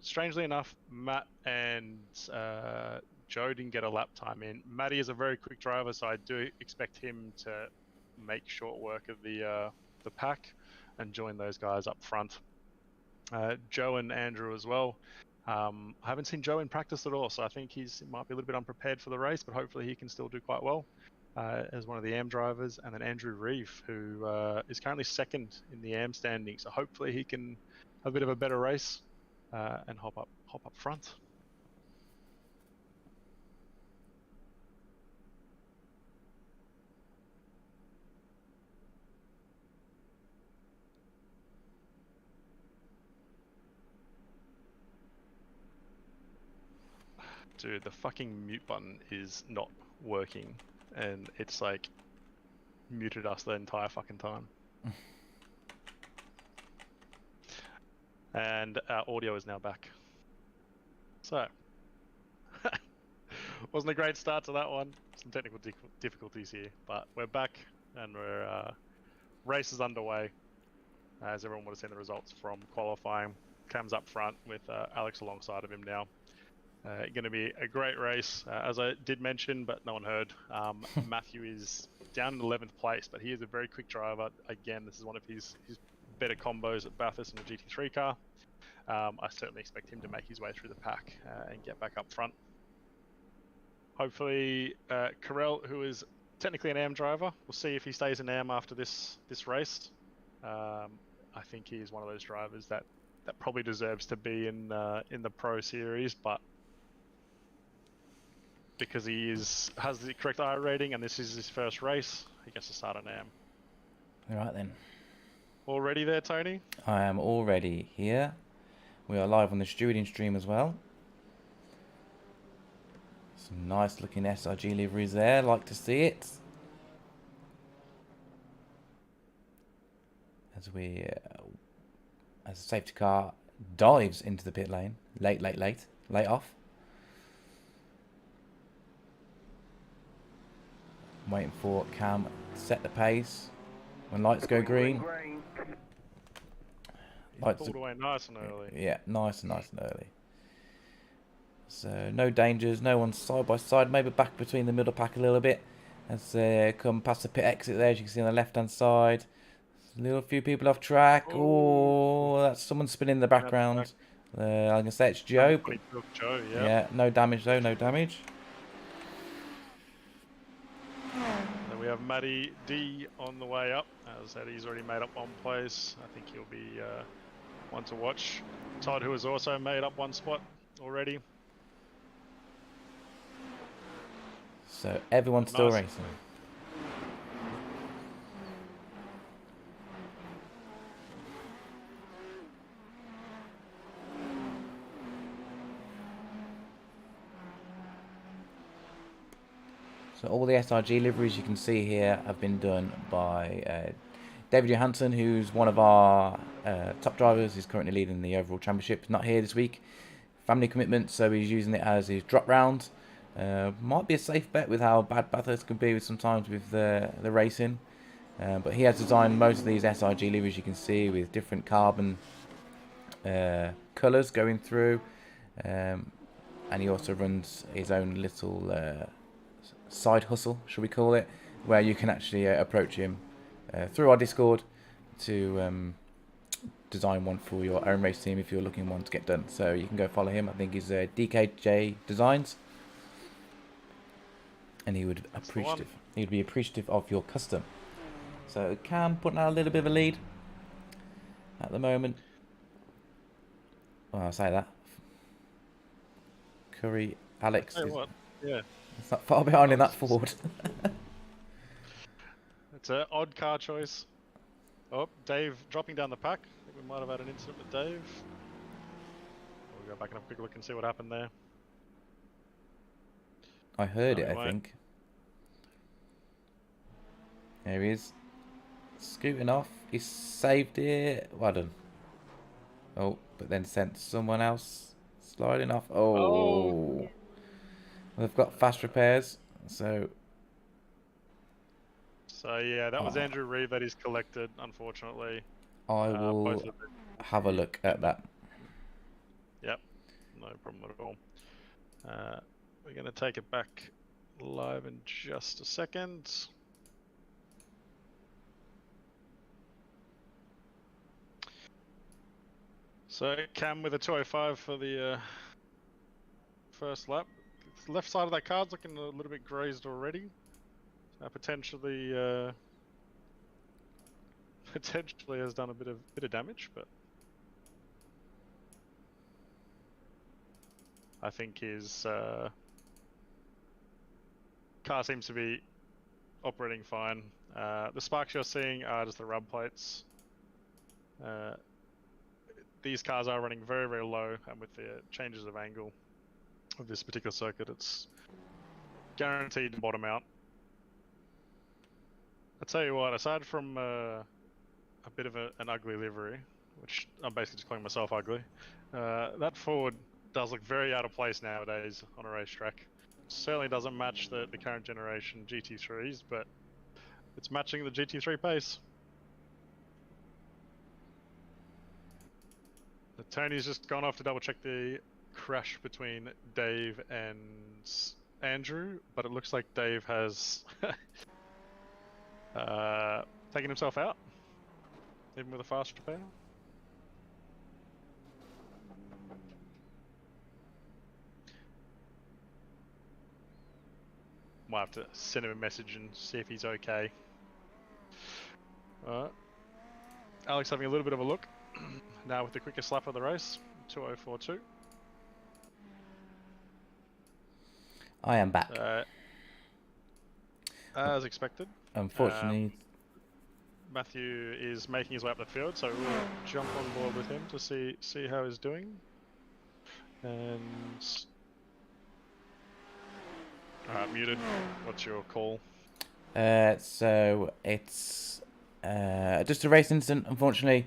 Strangely enough, Matt and Joe didn't get a lap time in. Matty is a very quick driver, so I do expect him to make short work of the pack and join those guys up front. Joe and Andrew as well. I haven't seen Joe in practice at all, so I think he might be a little bit unprepared for the race, but hopefully he can still do quite well as one of the AM drivers. And then Andrew Reeve, who is currently second in the AM standing, so hopefully he can have a bit of a better race and hop up front. Dude, the fucking mute button is not working, and it's like muted us the entire fucking time. And our audio is now back. So, wasn't a great start to that one. Some technical difficulties here, but we're back and we're race is underway. As everyone would have seen the results from qualifying. Cam's up front with Alex alongside of him now. Going to be a great race, as I did mention, but no one heard. Matthew is down in 11th place, but he is a very quick driver. Again, this is one of his better combos at Bathurst in the GT3 car. I certainly expect him to make his way through the pack and get back up front. Hopefully, Carell, who is technically an AM driver, we'll see if he stays in AM after this race. I think he is one of those drivers that probably deserves to be in the Pro Series, but because he has the correct I rating and this is his first race, he gets to start on AM. All right then. All ready there, Tony? I am already here. We are live on the stewarding stream as well. Some nice looking SRG liveries there. Like to see it. As a safety car dives into the pit lane. Late off. I'm waiting for Cam to set the pace. When lights go green. Lights pulled away nice and early. Yeah, nice and early. So no dangers, no one side by side. Maybe back between the middle pack a little bit. As they come past the pit exit there, as you can see on the left hand side. A little few people off track. Oh, that's someone spinning in the background. I'm gonna say it's Joe. Joe, yeah. Yeah, no damage though, no damage. Then we have Matty D on the way up. As I said, he's already made up one place. I think he'll be one to watch. Todd, who has also made up one spot already. So everyone's still racing. So all the SRG liveries you can see here have been done by David Johansson, who's one of our top drivers. He's currently leading the overall championship. Not here this week. Family commitment, so he's using it as his drop round. Might be a safe bet with how bad Bathurst can be sometimes with the racing. But he has designed most of these SRG liveries you can see with different carbon colours going through. And he also runs his own little side hustle, shall we call it, where you can actually approach him through our Discord to design one for your own race team if you're looking one to get done. So you can go follow him. I think he's DKJ Designs, and he would be appreciative of your custom. So Cam putting out a little bit of a lead at the moment. Well, I'll say that. Curry, Alex. Yeah. It's not far behind in that Ford. It's an odd car choice. Oh, Dave dropping down the pack. I think we might have had an incident with Dave. We'll go back and have a quick look and see what happened there. I heard it, I think. There he is. Scooting off. He saved it. Well done. Oh, but then sent someone else sliding off. Oh. They've got fast repairs, so yeah, that was Andrew Reeve that is collected, unfortunately. I will have a look at that. Yep, no problem at all. We're going to take it back live in just a second. So Cam with a 205 for the first lap. The left side of that card's looking a little bit grazed already. Potentially has done a bit of damage, but I think his car seems to be operating fine. The sparks you're seeing are just the rub plates. These cars are running very, very low, and with the changes of angle of this particular circuit, it's guaranteed to bottom out. I tell you what, aside from a bit of an ugly livery, which I'm basically just calling myself ugly, that Ford does look very out of place nowadays on a racetrack. Certainly doesn't match the current generation GT3s, but it's matching the GT3 pace. Tony's just gone off to double check the crash between Dave and Andrew, but it looks like Dave has taken himself out, even with a fast repair. Might have to send him a message and see if he's okay. Alright. Alex having a little bit of a look. Now with the quickest lap of the race, 2042. I am back. As expected. Unfortunately. Matthew is making his way up the field, so we'll jump on board with him to see how he's doing. And alright, muted. What's your call? So it's just a race incident, unfortunately.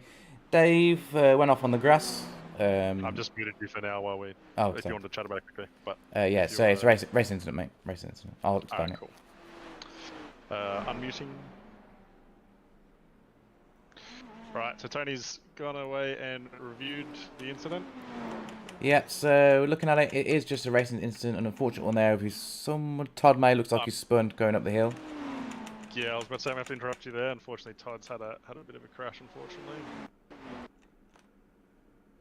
Dave went off on the grass. I've just muted you for now while we. Oh, if you want to chat about it quickly, but yeah. So it's a race incident, mate. Race incident. I'll explain it. Cool. Unmuting. Right. So Tony's gone away and reviewed the incident. Yeah. So looking at it, it is just a racing incident. An unfortunate one there. Todd May looks like he's spun going up the hill. Yeah, I was about to say I have to interrupt you there. Unfortunately, Todd's had a bit of a crash. Unfortunately.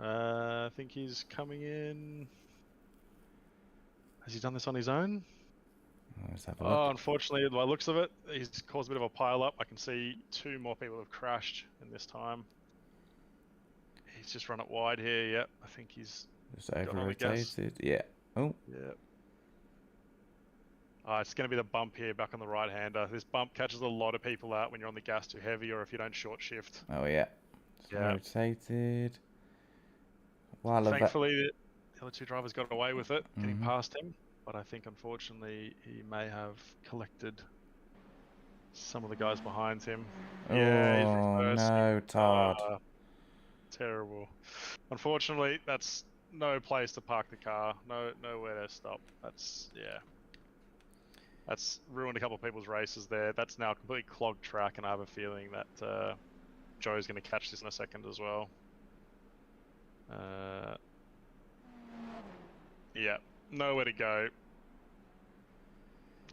I think he's coming in. Has he done this on his own? Let's have a look. Unfortunately, by the looks of it, he's caused a bit of a pile up. I can see 2 more people have crashed in this time. He's just run it wide here. Yep, I think he's just over-rotated. Yeah. Oh. Yeah. It's going to be the bump here back on the right-hander. This bump catches a lot of people out when you're on the gas too heavy or if you don't short shift. Oh yeah. Yeah. Rotated. Well, thankfully, the other 2 drivers got away with it, getting past him. But I think, unfortunately, he may have collected some of the guys behind him. Oh, yeah, he's reversing. No, Todd. Terrible. Unfortunately, that's no place to park the car. Nowhere to stop. That's ruined a couple of people's races there. That's now a completely clogged track, and I have a feeling that Joe's going to catch this in a second as well. Yeah, nowhere to go.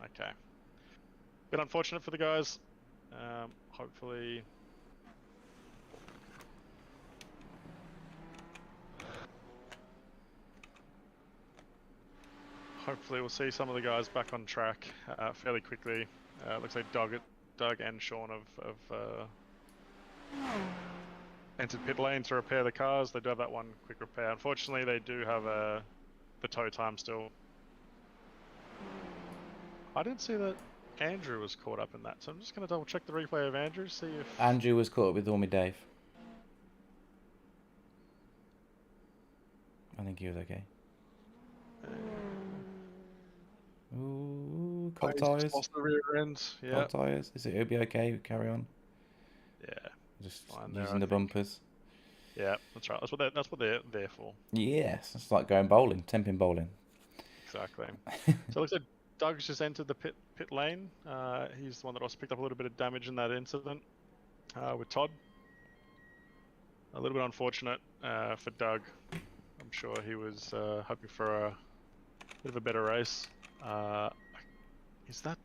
Okay. Bit unfortunate for the guys. Hopefully we'll see some of the guys back on track fairly quickly. Looks like Doug and Sean have entered pit lane to repair the cars. They do have that one quick repair. Unfortunately, they do have the tow time still. I didn't see that Andrew was caught up in that, so I'm just going to double check the replay of Andrew, see if... Andrew was caught up with Ormy Dave. I think he was okay. Ooh, cold tyres. Lost the rear end. Yeah. Cold tyres. It'll be okay. Carry on. Yeah. Just using the bumpers. Yeah, that's right. That's what they're there for. Yes, it's like going bowling, temping bowling. Exactly. So it looks like Doug's just entered the pit lane. He's the one that also picked up a little bit of damage in that incident with Todd. A little bit unfortunate for Doug. I'm sure he was hoping for a bit of a better race. Is that...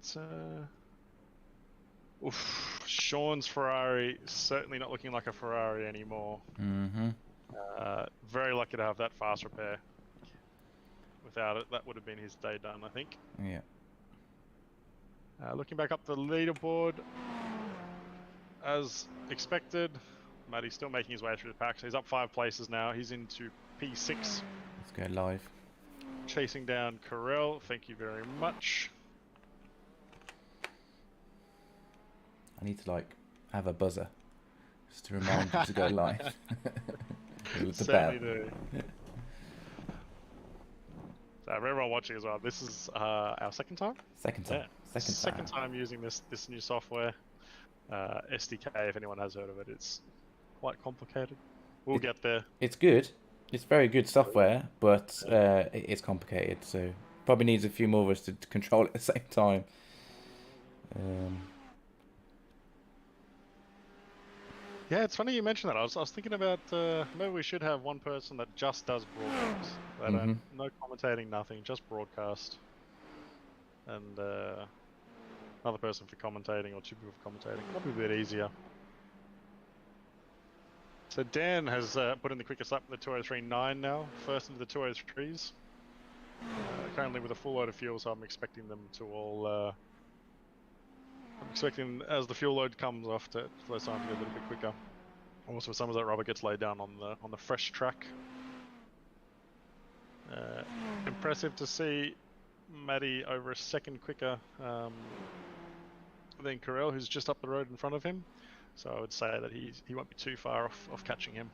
Oof, Sean's Ferrari certainly not looking like a Ferrari anymore. Mm-hmm. Very lucky to have that fast repair. Without it, that would have been his day done, I think. Yeah. Looking back up the leaderboard, as expected, Matty's still making his way through the pack. So he's up 5 places now. He's into P6. Let's go live. Chasing down Carell. Thank you very much. I need to like have a buzzer just to remind you to go live. With the bell. Certainly do. So for everyone watching as well, this is our second time? Second time. Yeah. Second time using this new software. SDK, if anyone has heard of it, it's quite complicated. We'll get there. It's good. It's very good software, but it's complicated, so probably needs a few more of us to control it at the same time. Yeah, it's funny you mentioned that. I was thinking about maybe we should have one person that just does broadcast. They don't, no commentating, nothing, just broadcast. And another person for commentating, or 2 people for commentating. Probably a bit easier. So Dan has put in the quickest lap in the 203.9 now, first into the 203s. Currently with a full load of fuel, so I'm expecting them to all... I'm expecting as the fuel load comes off for those times to go a little bit quicker. Also, some of that rubber gets laid down on the fresh track. Impressive to see Matty over a second quicker than Carell, who's just up the road in front of him. So I would say that he won't be too far off catching him.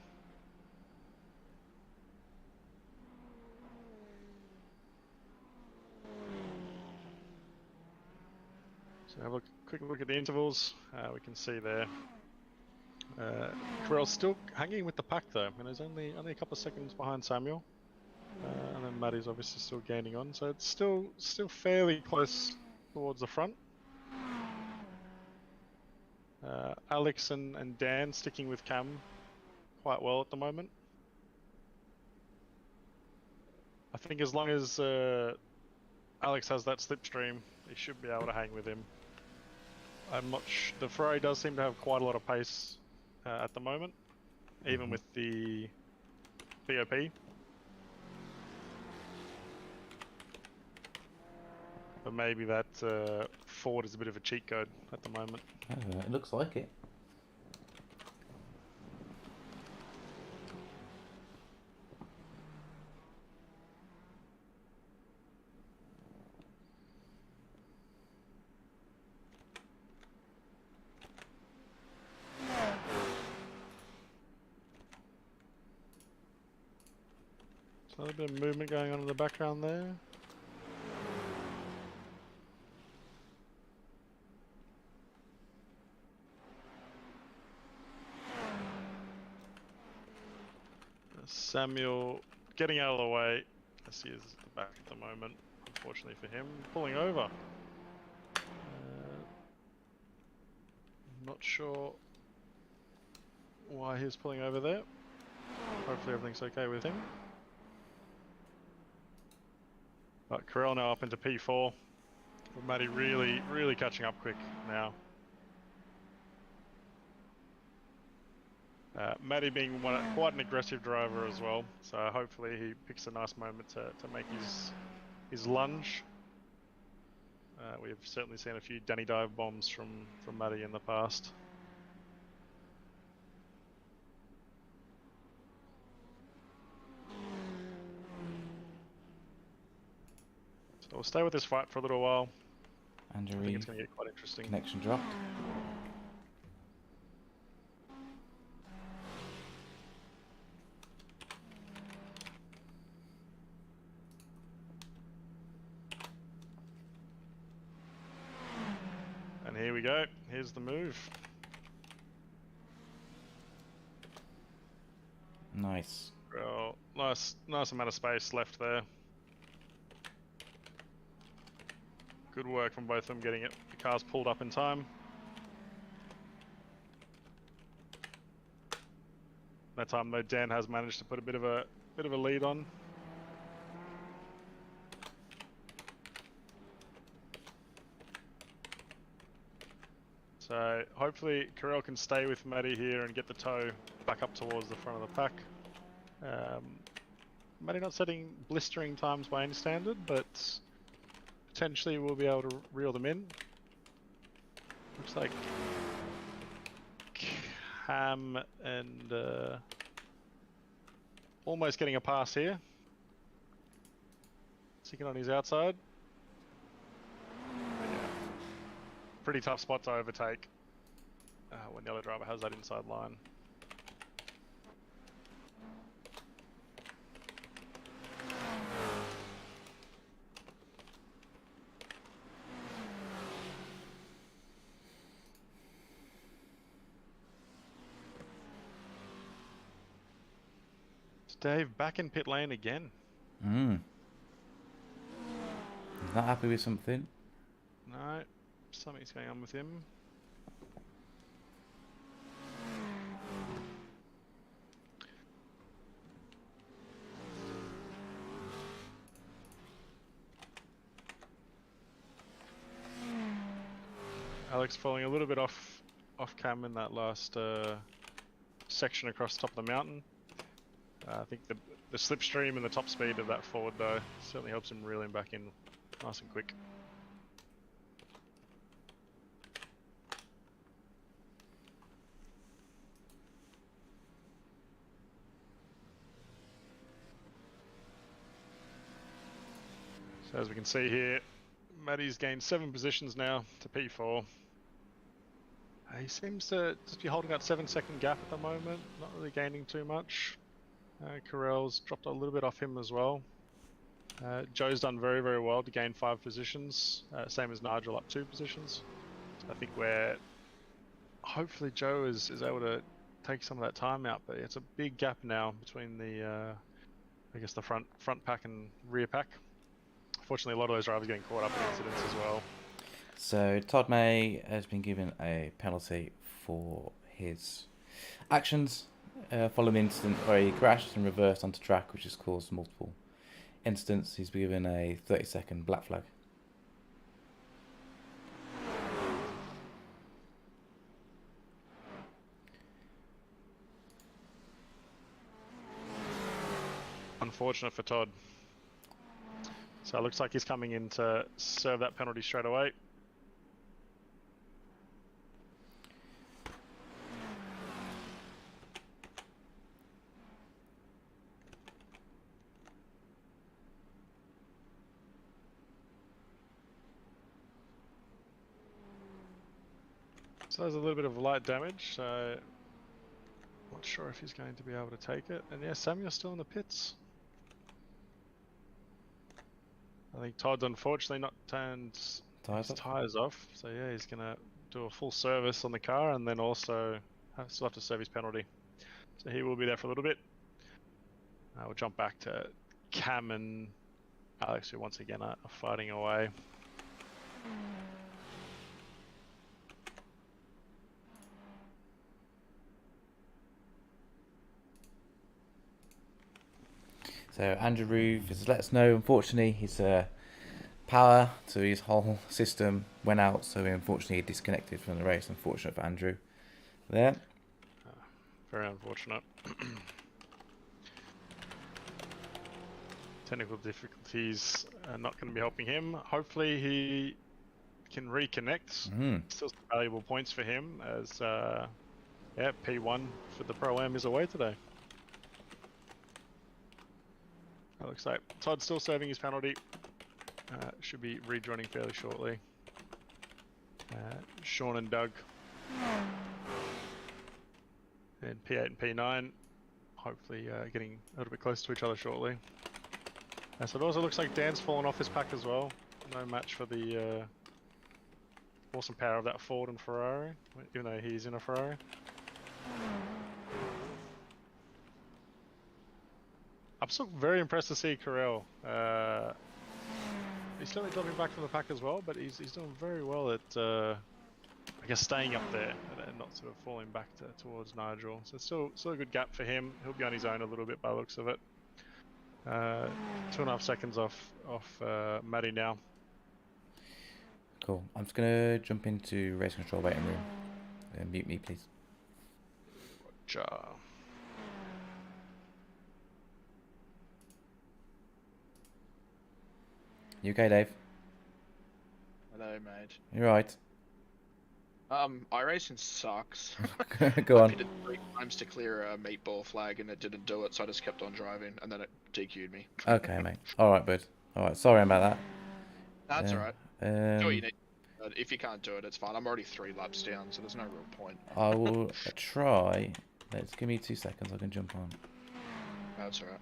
So have a quick look at the intervals. We can see there. Carell's still hanging with the pack though, and he's only a couple of seconds behind Samuel. And then Matty's obviously still gaining on, so it's still fairly close towards the front. Alex and Dan sticking with Cam quite well at the moment. I think as long as Alex has that slipstream, he should be able to hang with him. I'm not the Ferrari does seem to have quite a lot of pace at the moment, even with the BOP. But maybe that Ford is a bit of a cheat code at the moment. It looks like it. A little bit of movement going on in the background there. Samuel getting out of the way as he is at the back at the moment, unfortunately for him. Pulling over. Not sure why he was pulling over there. Hopefully everything's okay with him. But Carell now up into P4. But Matty really catching up quick now. Matty being quite an aggressive driver as well, so hopefully he picks a nice moment to make his lunge. We've certainly seen a few Danny dive bombs from Matty in the past. So we'll stay with this fight for a little while. I think it's going to get quite interesting. Connection dropped. And here we go. Here's the move. Nice. Well, nice amount of space left there. Good work from both of them getting the cars pulled up in time. That time though, Dan has managed to put a bit of a bit of a lead on. So hopefully Carell can stay with Matty here and get the tow back up towards the front of the pack. Matty not setting blistering times by any standard, but potentially we'll be able to reel them in. Looks like Cam and almost getting a pass here. Sticking on his outside. But yeah, pretty tough spot to overtake when the other driver has that inside line. Dave back in pit lane again. He's not happy with something. No, something's going on with him. Alex falling a little bit off cam in that last section across the top of the mountain. I think the slipstream and the top speed of that forward though certainly helps him reel him back in nice and quick. So as we can see here, Matty's gained 7 positions now to P4. He seems to just be holding that 7-second gap at the moment, not really gaining too much. Carell's dropped a little bit off him as well. Joe's done very, very well to gain 5 positions, same as Nigel, up 2 positions. So I think hopefully Joe is able to take some of that time out, but it's a big gap now between the, I guess the front pack and rear pack. Fortunately, a lot of those drivers getting caught up in incidents as well. So Todd May has been given a penalty for his actions following an incident where he crashed and reversed onto track, which has caused multiple incidents. He's been given a 30-second black flag. Unfortunate for Todd. So it looks like he's coming in to serve that penalty straight away. So there's a little bit of light damage, so not sure if he's going to be able to take it. And yeah, Samuel's still in the pits. I think Todd's unfortunately not turned his tyres off, so yeah, he's going to do a full service on the car and then also still have to serve his penalty. So he will be there for a little bit. We'll jump back to Cam and Alex, who once again are fighting away. So Andrew Roof has let us know, unfortunately, his power to his whole system went out, so he unfortunately disconnected from the race. Unfortunate for Andrew there. Very unfortunate. Technical difficulties are not going to be helping him. Hopefully he can reconnect. Still some valuable points for him as yeah, P1 for the Pro-Am is away today. That looks like Todd's still serving his penalty. Should be rejoining fairly shortly. Sean and Doug. And P8 and P9. Hopefully getting a little bit closer to each other shortly. So it also looks like Dan's fallen off his pack as well. No match for the awesome power of that Ford and Ferrari, even though he's in a Ferrari. I'm still very impressed to see Carell. He's slowly dropping back from the pack as well, but he's doing very well at, I guess, staying up there and not sort of falling back towards Nigel. So still a good gap for him. He'll be on his own a little bit by the looks of it. 2.5 seconds off Matty now. Cool. I'm just gonna jump into race control waiting room. Mute me, please. Roger. You okay, Dave? Hello, mate. You're right. iRacing sucks. Go I on. pitted 3 times to clear a meatball flag and it didn't do it, so I just kept on driving and then it DQ'd me. Okay, mate. All right, bud. All right. Sorry about that. That's alright. Do what you need. If you can't do it, it's fine. I'm already 3 laps down, so there's no real point. I will try. Let's give me 2 seconds. I can jump on. That's alright.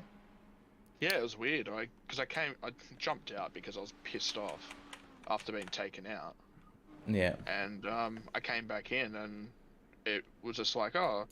Yeah, it was weird. I jumped out because I was pissed off after being taken out. Yeah. And I came back in and it was just like, oh.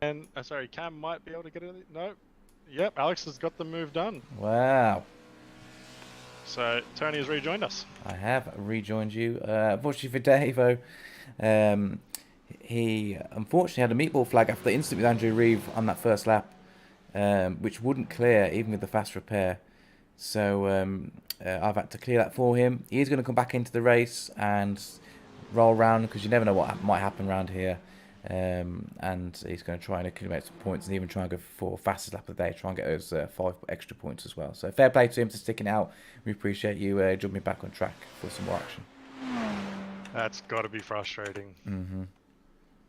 And sorry, Cam might be able to get it. No. Yep, Alex has got the move done. Wow. So Tony has rejoined us. I have rejoined you. Unfortunately for Dave, though, he unfortunately had a meatball flag after the incident with Andrew Reeve on that first lap, which wouldn't clear even with the fast repair. So I've had to clear that for him. He's going to come back into the race and roll around because you never know what might happen around here. And he's going to try and accumulate some points and even try and go for fastest lap of the day, try and get those 5 extra points as well. So fair play to him for sticking out. We appreciate you jumping back on track for some more action. That's got to be frustrating. Mm-hmm.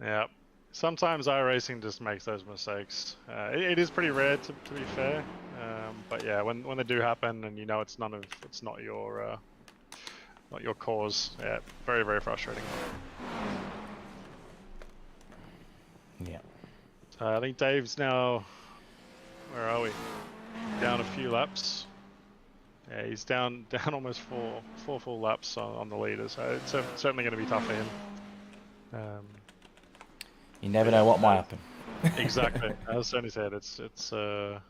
Yeah. Sometimes iRacing just makes those mistakes. It is pretty rare, to be fair. But yeah, when they do happen and you know it's not your cause. Yeah, very, very frustrating. Yeah. I think Dave's now, where are we? Down a few laps. Yeah, he's down almost four full laps on the leader, so it's certainly going to be tough for him. You never know what might happen. Exactly. As Tony said, it's a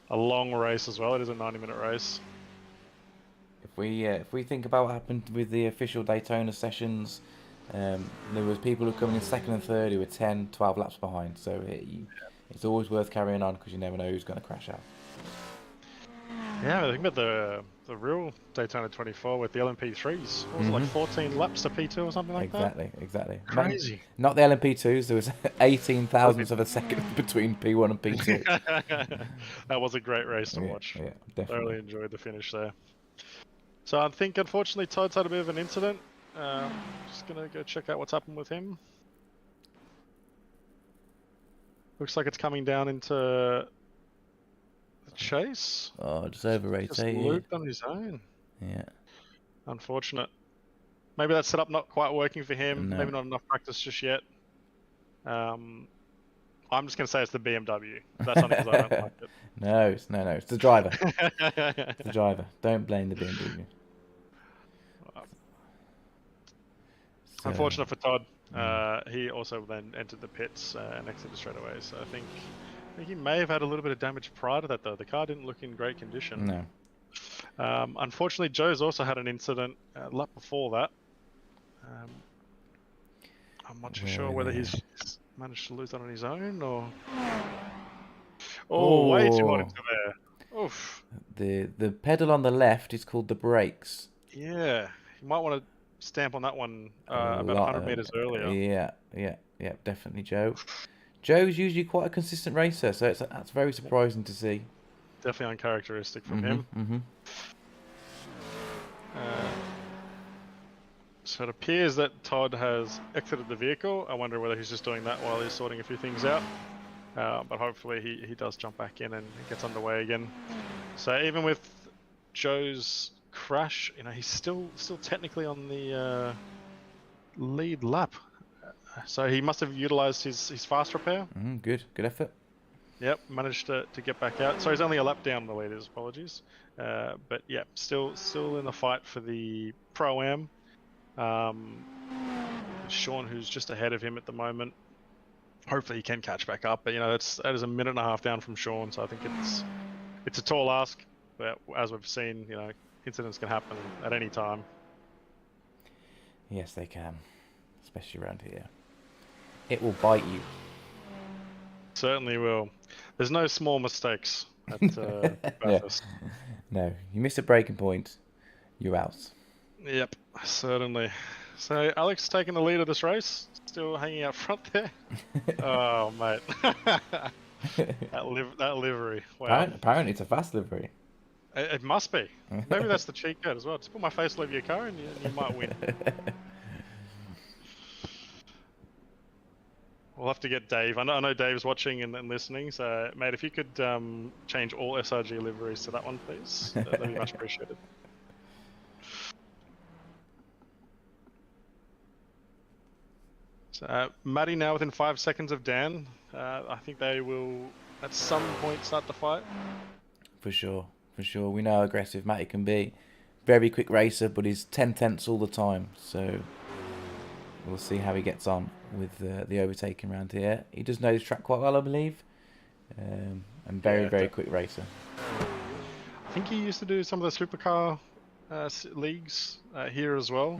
long race as well. It is a 90-minute race. If we think about what happened with the official Daytona sessions, there was people who were coming in second and third who were 10, 12 laps behind. So it's always worth carrying on because you never know who's going to crash out. Yeah, I think about the real Daytona 24 with the LMP3s. What was it, like 14 laps to P2 or something like that? Exactly. Crazy. Not the LMP2s. There was 18 thousandths of a second between P1 and P2. That was a great race to watch. Yeah, definitely. Thoroughly enjoyed the finish there. So I think, unfortunately, Todd's had a bit of an incident. Just going to go check out what's happened with him. Looks like it's coming down into the chase. Oh, just over Just 8. looped on his own. Yeah. Unfortunate. Maybe that setup not quite working for him. No. Maybe not enough practice just yet. I'm just going to say it's the BMW. That's only because I don't like it. No, it's the driver. It's the driver. Don't blame the BMW. So, Unfortunate for Todd. He also then entered the pits and exited straight away. So I think he may have had a little bit of damage prior to that, though. The car didn't look in great condition. no. Unfortunately, Joe's also had an incident lap before that. I'm not too sure whether he's managed to lose that on his own or... Oh, way too hot into there. Oof. The pedal on the left is called the brakes. Yeah, you might want to stamp on that one about 100 meters earlier. Yeah, definitely, Joe. Joe's usually quite a consistent racer, so that's very surprising to see. Definitely uncharacteristic from him. So it appears that Todd has exited the vehicle. I wonder whether he's just doing that while he's sorting a few things out. But hopefully he does jump back in and gets underway again. So even with Joe's crash, he's still technically on the lead lap. So he must have utilized his fast repair. Good effort. Yep, managed to get back out. So he's only a lap down the leaders, apologies. But yeah, still in the fight for the Pro-Am. Sean, who's just ahead of him at the moment. Hopefully he can catch back up, but that is a minute and a half down from Sean, so I think it's a tall ask. But as we've seen, incidents can happen at any time. Yes, they can, especially around here. It will bite you. Certainly will. There's no small mistakes at Bathurst. No, you miss a braking point, you're out. Yep, certainly. So Alex taking the lead of this race, still hanging out front there. Oh mate, that livery. Wow. Apparently it's a fast livery. It must be. Maybe that's the cheat code as well. Just put my face all over your car and you might win. We'll have to get Dave. I know Dave's watching and listening. So mate, if you could change all SRG liveries to that one, please, that'd be much appreciated. So, Matty now within 5 seconds of Dan. I think they will at some point start the fight. For sure. We know how aggressive Matty can be. Very quick racer, but he's 10/10 all the time. So we'll see how he gets on with the overtaking around here. He does know his track quite well, I believe. And very quick racer. I think he used to do some of the supercar leagues here as well.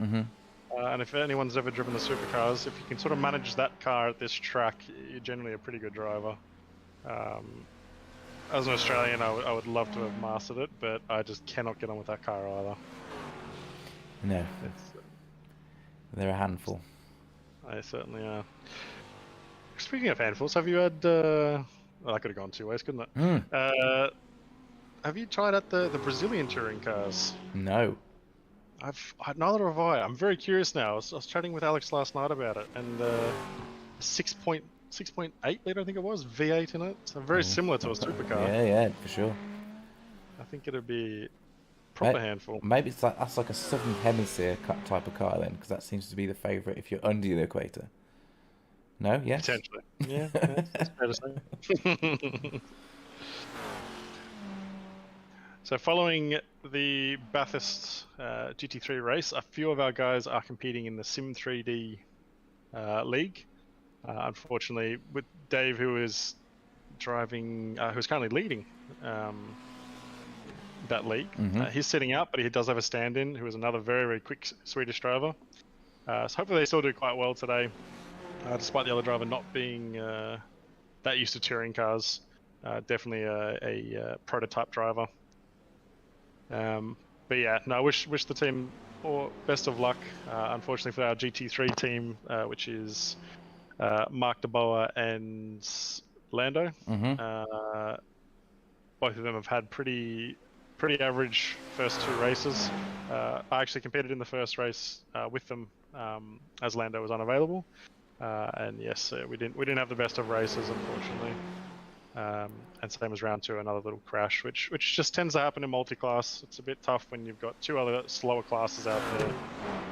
And if anyone's ever driven the supercars, if you can sort of manage that car at this track, you're generally a pretty good driver. As an Australian, I would love to have mastered it, but I just cannot get on with that car either. No, they're a handful. They certainly are. Speaking of handfuls, have you had... well, that could have gone two ways, couldn't it? Have you tried out the Brazilian touring cars? No. Neither have I. I'm very curious now. I was chatting with Alex last night about it, and 6.8 litre, I think it was, V8 in it. So very similar to a supercar. Yeah, for sure. I think it'd be proper handful. Maybe that's like a Southern Hemisphere type of car then, because that seems to be the favourite if you're under the equator. No? Yes? Potentially. Yeah, that's fair to say. So following the Bathurst GT3 race, a few of our guys are competing in the Sim 3D league. Unfortunately, with Dave, who is driving, who's currently leading that league, he's sitting out, but he does have a stand-in, who is another very quick Swedish driver. So hopefully they still do quite well today, despite the other driver not being that used to touring cars. Definitely a prototype driver. But yeah, no, I wish the team all best of luck. Unfortunately for our GT3 team, which is Mark DeBoer and Lando, both of them have had pretty average first two races. I actually competed in the first race with them as Lando was unavailable, and yes, we didn't have the best of races, unfortunately. And same as round 2, another little crash, which just tends to happen in multi-class. It's a bit tough when you've got 2 other slower classes out there,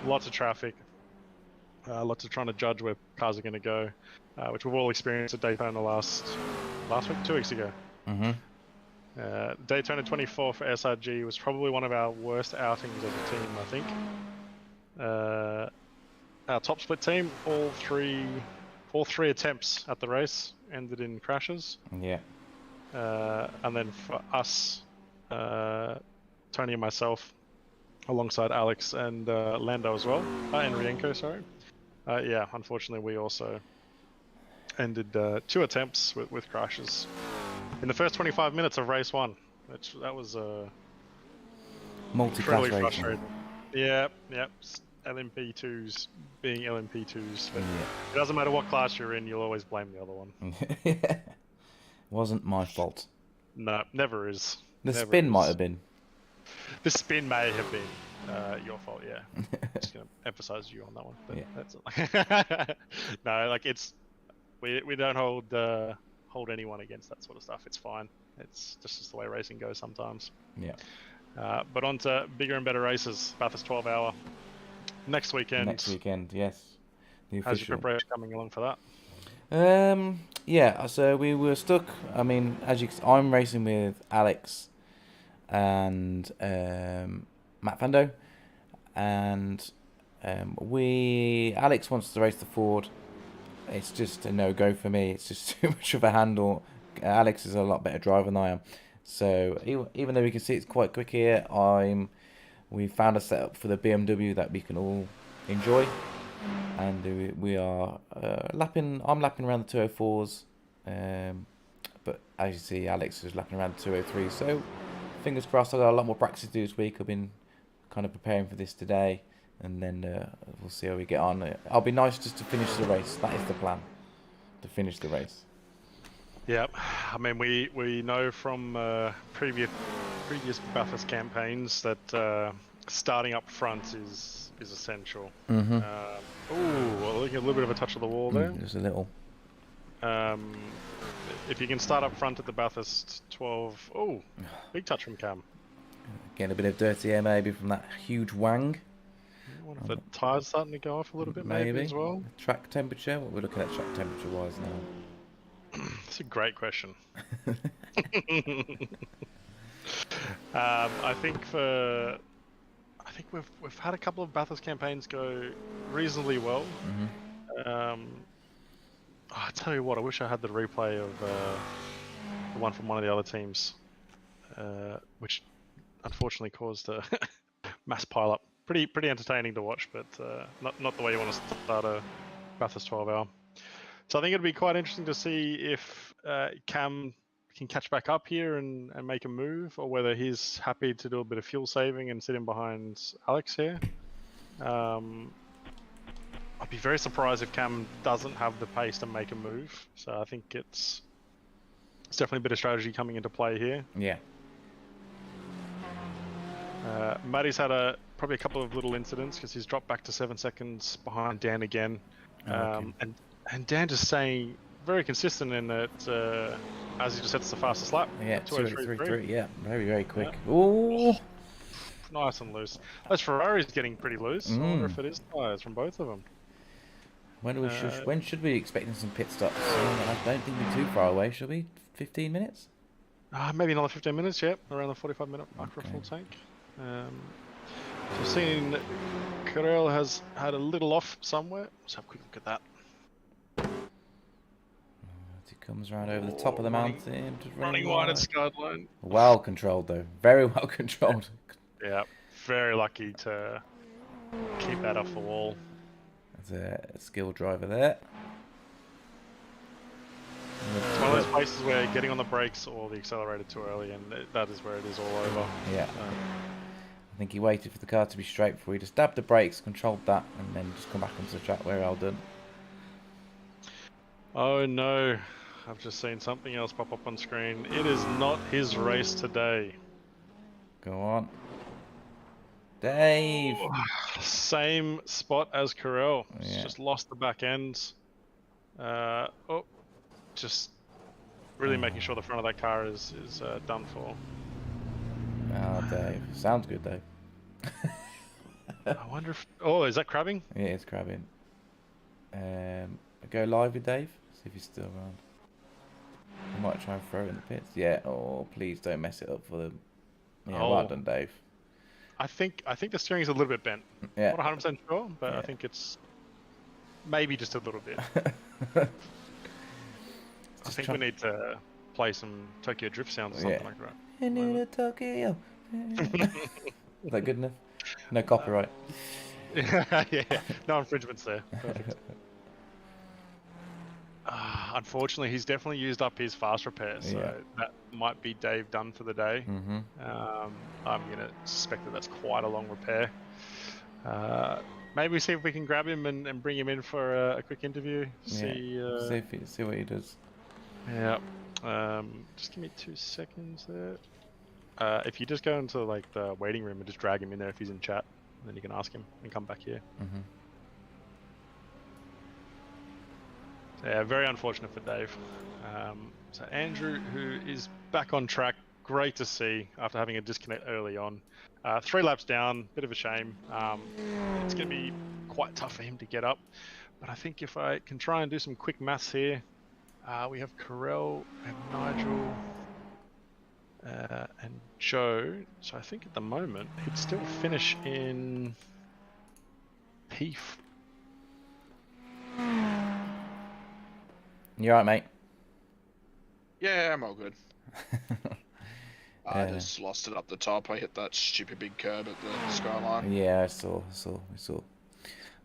lots of traffic, lots of trying to judge where cars are going to go, which we've all experienced at Daytona last week, 2 weeks ago. Daytona 24 for SRG was probably one of our worst outings as a team, I think. Our top split team, all three attempts at the race ended in crashes. Yeah. And then for us, Tony and myself, alongside Alex and Lando as well, and Rienko, sorry. Yeah, unfortunately, we also ended 2 attempts with crashes in the first 25 minutes of race 1. That was Multi-class racing. Frustrating. Yeah. LMP2s being LMP2s. But it doesn't matter what class you're in, you'll always blame the other one. Yeah. Wasn't my fault. No, never is. The spin might have been. The spin may have been your fault, yeah. Just going to emphasize you on that one. But yeah. That's no, like it's... We don't hold anyone against that sort of stuff. It's fine. It's just the way racing goes sometimes. Yeah. But on to bigger and better races. Bathurst 12 hour. Next weekend. Next weekend, yes. The official. How's your preparation coming along for that? Yeah, so we were stuck. I mean, I'm racing with Alex and Matt Fando, and Alex wants to race the Ford. It's just a no-go for me. It's just too much of a handle. Alex is a lot better driver than I am. So even though we can see it's quite quick here, we found a setup for the BMW that we can all enjoy, and we are lapping. I'm lapping around the 204s, but as you see, Alex is lapping around the 203. So fingers crossed. I've got a lot more practice to do this week. I've been kind of preparing for this today, and then we'll see how we get on. I'll be nice just to finish the race. That is the plan, to finish the race. Yeah, I mean we know from previous Bathurst campaigns that starting up front is essential. Mm-hmm. Well, looking a little bit of a touch of the wall there. Just a little. If you can start up front at the Bathurst 12, big touch from Cam. Getting a bit of dirty air maybe from that huge wang. I wonder if the tyres starting to go off a little bit maybe as well. Track temperature. What we're looking at track temperature wise now. That's a great question. I think we've had a couple of Bathurst campaigns go reasonably well. Mm-hmm. I tell you what, I wish I had the replay of the one from one of the other teams, which unfortunately caused a mass pile-up. Pretty entertaining to watch, but not the way you want to start a Bathurst 12 hour. So I think it'd be quite interesting to see if Cam can catch back up here and make a move, or whether he's happy to do a bit of fuel saving and sit in behind Alex here. I'd be very surprised if Cam doesn't have the pace to make a move. So I think it's definitely a bit of strategy coming into play here. Yeah. Matty's had probably a couple of little incidents because he's dropped back to 7 seconds behind Dan again. Okay. And Dan just staying very consistent in that, as he just sets the fastest lap. Yeah, 2:03.3. Yeah, very quick. Yeah. Ooh. Nice and loose. Those Ferraris getting pretty loose. I wonder if it is tyres from both of them. When should we be expecting some pit stops? I don't think we're too far away, should we? 15 minutes? Maybe another 15 minutes, yep. Around the 45-minute mark for a full tank. So I've seen Carell has had a little off somewhere. Let's have a quick look at that. He comes around over the top of the mountain. Running wide at Skyline. Well controlled, though. Very well controlled. Yeah, very lucky to keep that off the wall. There's a skilled driver there. It's one of those places where getting on the brakes or the accelerator too early, and that is where it is all over. Yeah. I think he waited for the car to be straight before he just dabbed the brakes, controlled that, and then just come back onto the track where all done. Oh no, I've just seen something else pop up on screen. It is not his race today. Go on. Dave! Same spot as Carell. Yeah. Just lost the back end. Just Really making sure the front of that car is done for. Oh, Dave. Sounds good, Dave. I wonder if... Oh, is that crabbing? Yeah, it's crabbing. Go live with Dave. See if he's still around. I might try and throw it in the pits. Yeah. Oh, please don't mess it up for them. Yeah, well done, Dave. I think the steering is a little bit bent. Yeah. Not 100% sure, but Yeah. I think it's maybe just a little bit. I think we need to play some Tokyo Drift sounds or something like that. In Tokyo. Is that good enough? No copyright. Yeah, no infringements there. Perfect. Unfortunately, he's definitely used up his fast repair, so that might be Dave done for the day. I'm going to suspect that that's quite a long repair. Maybe we see if we can grab him and bring him in for a quick interview. See what he does. Yeah. Just give me 2 seconds there. If you just go into like the waiting room and just drag him in there if he's in chat, then you can ask him and come back here. Yeah, very unfortunate for Dave. So Andrew, who is back on track, great to see after having a disconnect early on. 3 laps down, bit of a shame. It's going to be quite tough for him to get up. But I think if I can try and do some quick maths here, we have Carell and Nigel and Joe. So I think at the moment he'd still finish in P4. You alright, mate? Yeah, I'm all good. I just lost it up the top. I hit that stupid big curb at the skyline. Yeah, I saw.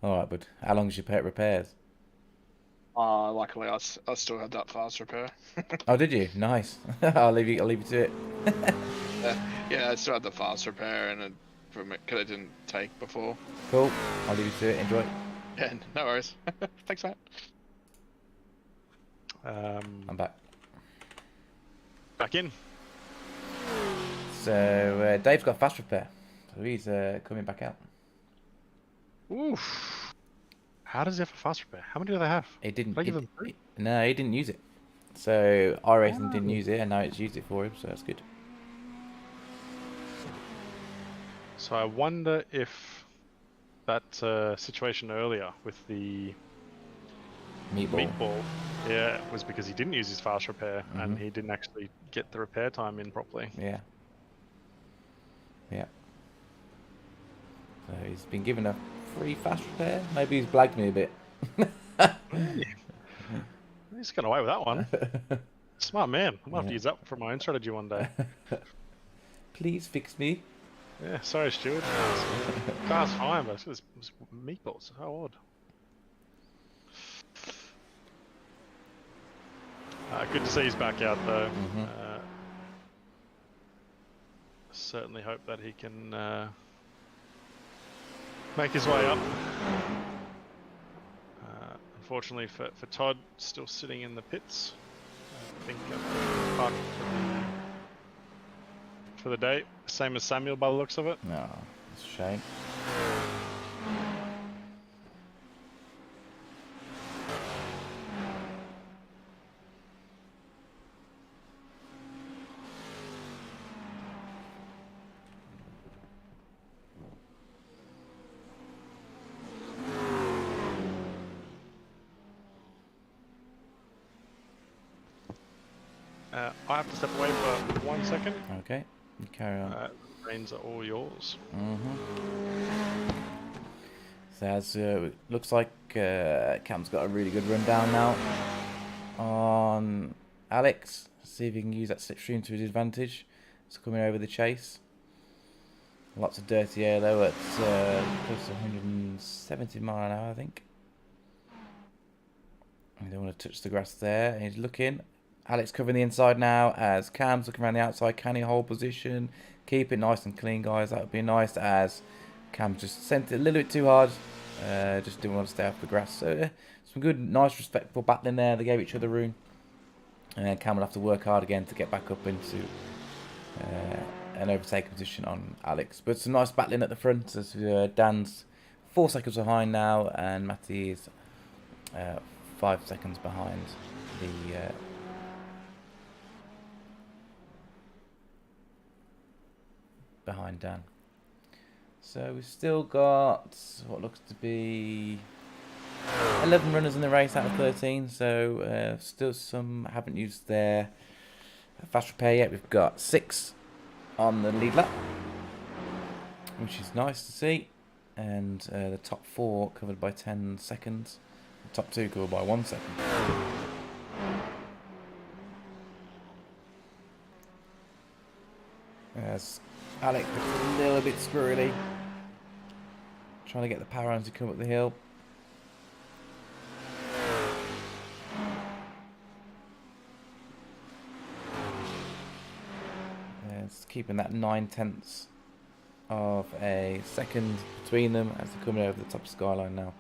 Alright, bud. How long did you pay at repairs? Luckily I still had that fast repair. Oh, did you? Nice. I'll leave you to it. Yeah, I still had the fast repair, and because I didn't take before. Cool. I'll leave you to it. Enjoy. Yeah, no worries. Thanks, mate. I'm back. Back in. So Dave's got fast repair, so he's coming back out. Oof. How does he have a fast repair? How many do they have? He didn't. Did I give him 3? No, he didn't use it. So iRacing didn't use it, and now it's used it for him. So that's good. So I wonder if that situation earlier with the meatball, yeah, was because he didn't use his fast repair and he didn't actually get the repair time in properly. Yeah. So he's been given a free fast repair. Maybe he's blagged me a bit. He's got away with that one. Smart man. I'm gonna have to use that for my own strategy one day. Please fix me. Yeah, sorry, Stuart. Car's fine, but it was meatballs. How odd. Good to see he's back out though. Certainly hope that he can make his way up. Unfortunately for Todd, still sitting in the pits. I think parked for the day. Same as Samuel by the looks of it. No, it's a shame. I have to step away for 1 second. Okay, you carry on. Reins are all yours. So as looks like Cam's got a really good rundown now on Alex. See if he can use that slipstream to his advantage. It's coming over the chase. Lots of dirty air though at close to 170 mile an hour, I think. You don't want to touch the grass there. He's looking. Alex covering the inside now as Cam's looking around the outside. Can he hold position? Keep it nice and clean, guys. That would be nice as Cam just sent it a little bit too hard. Just didn't want to stay off the grass. So some good, nice, respectful battling there. They gave each other room. And then Cam will have to work hard again to get back up into an overtaking position on Alex. But some nice battling at the front as Dan's 4 seconds behind now. And Matty is 5 seconds behind behind Dan. So we've still got what looks to be 11 runners in the race out of 13. So still some haven't used their fast repair yet. We've got 6 on the lead lap, which is nice to see. And the top 4 covered by 10 seconds. The top 2 covered by 1 second. As Alex looks a little bit squirrely, trying to get the power on to come up the hill. It's keeping that 9/10 of a second between them as they're coming over the top of Skyline now.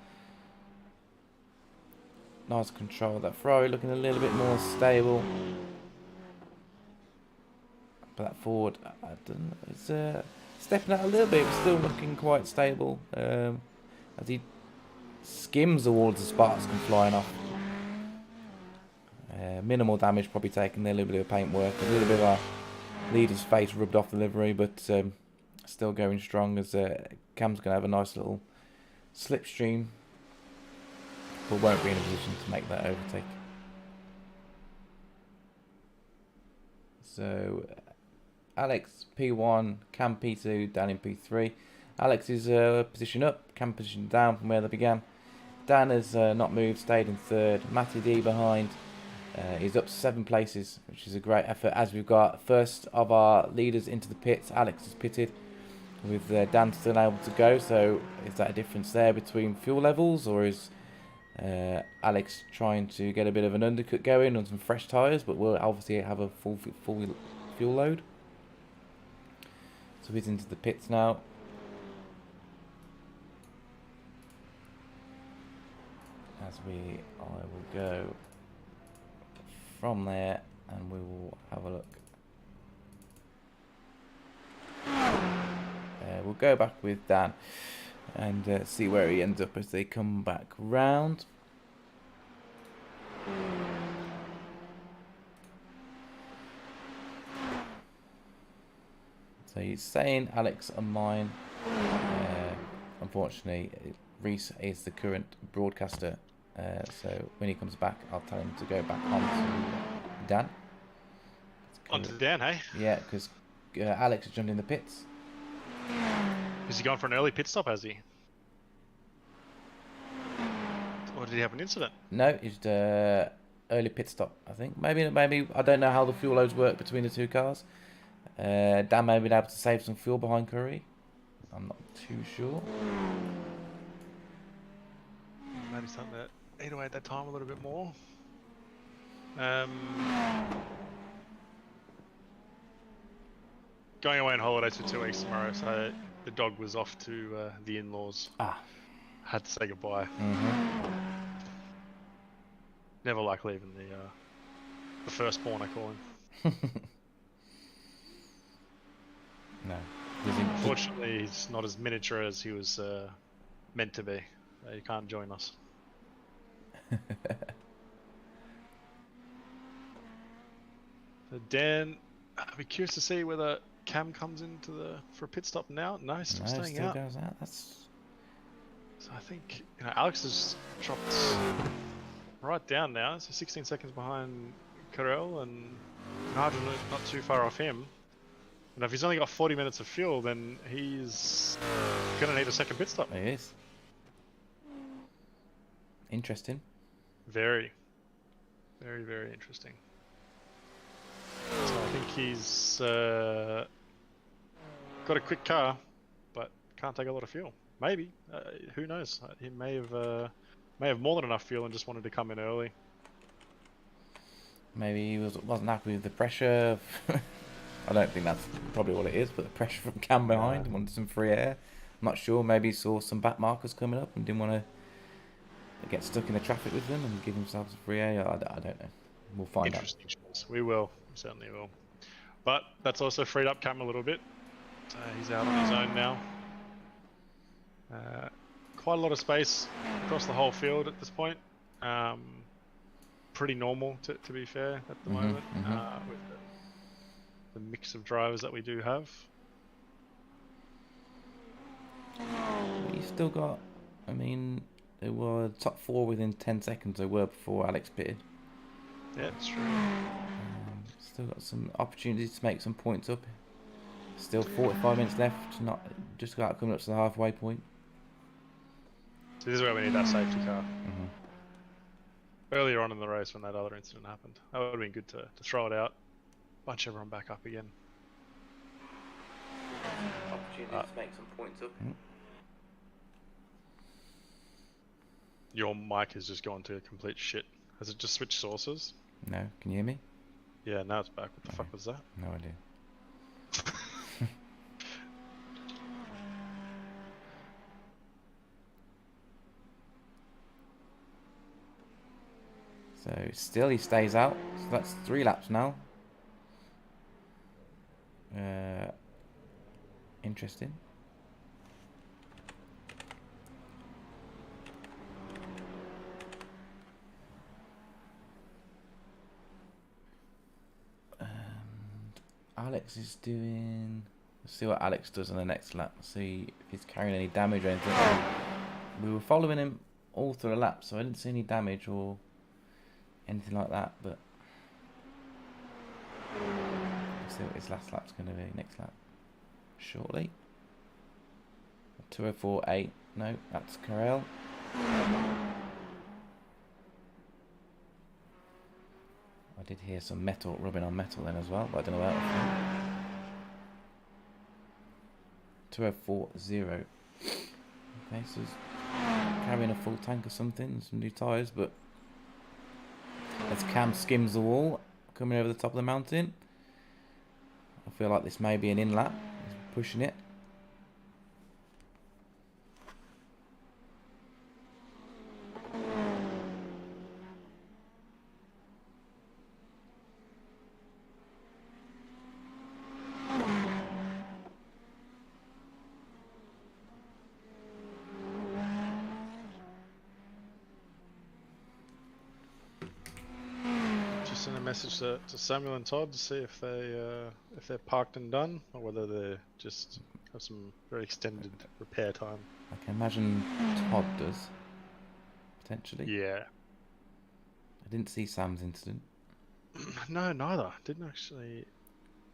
Nice control. That Ferrari looking a little bit more stable. But that Ford, I don't know, it's stepping out a little bit, but still looking quite stable. As he skims the walls, the sparks come flying off. Minimal damage, probably taking a little bit of paint work, a little bit of our leader's face rubbed off the livery, but still going strong as Cam's going to have a nice little slipstream, but won't be in a position to make that overtake. So Alex P1, Cam P2, Dan in P3. Alex is position up, Cam position down from where they began. Dan has not moved, stayed in 3rd. Matty D behind. He's up 7 places, which is a great effort. As we've got first of our leaders into the pits, Alex is pitted, with Dan still able to go. So is that a difference there between fuel levels, or is Alex trying to get a bit of an undercut going on some fresh tyres, but we'll obviously have a full fuel load. So he's into the pits now. As I will go from there and we will have a look. We'll go back with Dan and see where he ends up as they come back round. So he's saying Alex and mine. Unfortunately, Reese is the current broadcaster. So when he comes back, I'll tell him to go back on to Dan. On to Dan, hey? Yeah, because Alex has jumped in the pits. Is he gone for an early pit stop, has he? Or did he have an incident? No, he's early pit stop, I think. Maybe I don't know how the fuel loads work between the 2 cars. Dan may have been able to save some fuel behind Curry. I'm not too sure. Maybe something that ate away at that time a little bit more. Going away on holidays for 2 weeks tomorrow, so the dog was off to the in-laws. Had to say goodbye. Never like leaving the firstborn, I call him. No. Unfortunately, he's not as miniature as he was meant to be. He can't join us. So Dan, I'd be curious to see whether Cam comes into for a pit stop now. No, still staying still out. Goes out. That's... So I think Alex has dropped right down now. So 16 seconds behind Carell, and Nigel not too far off him. And if he's only got 40 minutes of fuel, then he's gonna need a second pit stop. He is. Interesting. Very, very, very interesting. So I think he's got a quick car, but can't take a lot of fuel. Maybe. Who knows? He may have more than enough fuel and just wanted to come in early. Maybe he wasn't happy with the pressure. I don't think that's probably what it is, but the pressure from Cam behind, wanted some free air. I'm not sure. Maybe he saw some back markers coming up and didn't want to get stuck in the traffic with them and give himself some free air. I don't know. We'll find out. Interesting choice. We will. We certainly will. But that's also freed up Cam a little bit. He's out on his own now. Quite a lot of space across the whole field at this point. Pretty normal, to be fair, at the moment, with the mix of drivers that we do have. still got, I mean, they were top 4 within 10 seconds they were before Alex pitted. Yeah, it's true. Still got some opportunities to make some points up. Still 45 minutes left, not just about coming up to the halfway point. So this is where we need that safety car. Mm-hmm. Earlier on in the race when that other incident happened. That would have been good to throw it out, bunch everyone back up again. Opportunities to make some points up. Your mic has just gone to complete shit. Has it just switched sources? No, can you hear me? Yeah, now it's back. What the fuck was that? No idea. So still he stays out. So that's 3 laps now. Interesting. Alex is doing... Let's see what Alex does on the next lap. See if he's carrying any damage or anything. We were following him all through the lap, so I didn't see any damage or anything like that. But let's see what his last lap's going to be. Next lap, shortly. 2:04.8. No, that's Carell. I did hear some metal rubbing on metal then as well, but I don't know where that was from. 2:04.0. Okay, so he's carrying a full tank or something, some new tyres, but as Cam skims the wall, coming over the top of the mountain, I feel like this may be an in lap. He's pushing it. Send a message to Samuel and Todd to see if they're parked and done, or whether they just have some very extended repair time. I can imagine Todd does, potentially. Yeah. I didn't see Sam's incident. No, neither. Didn't actually.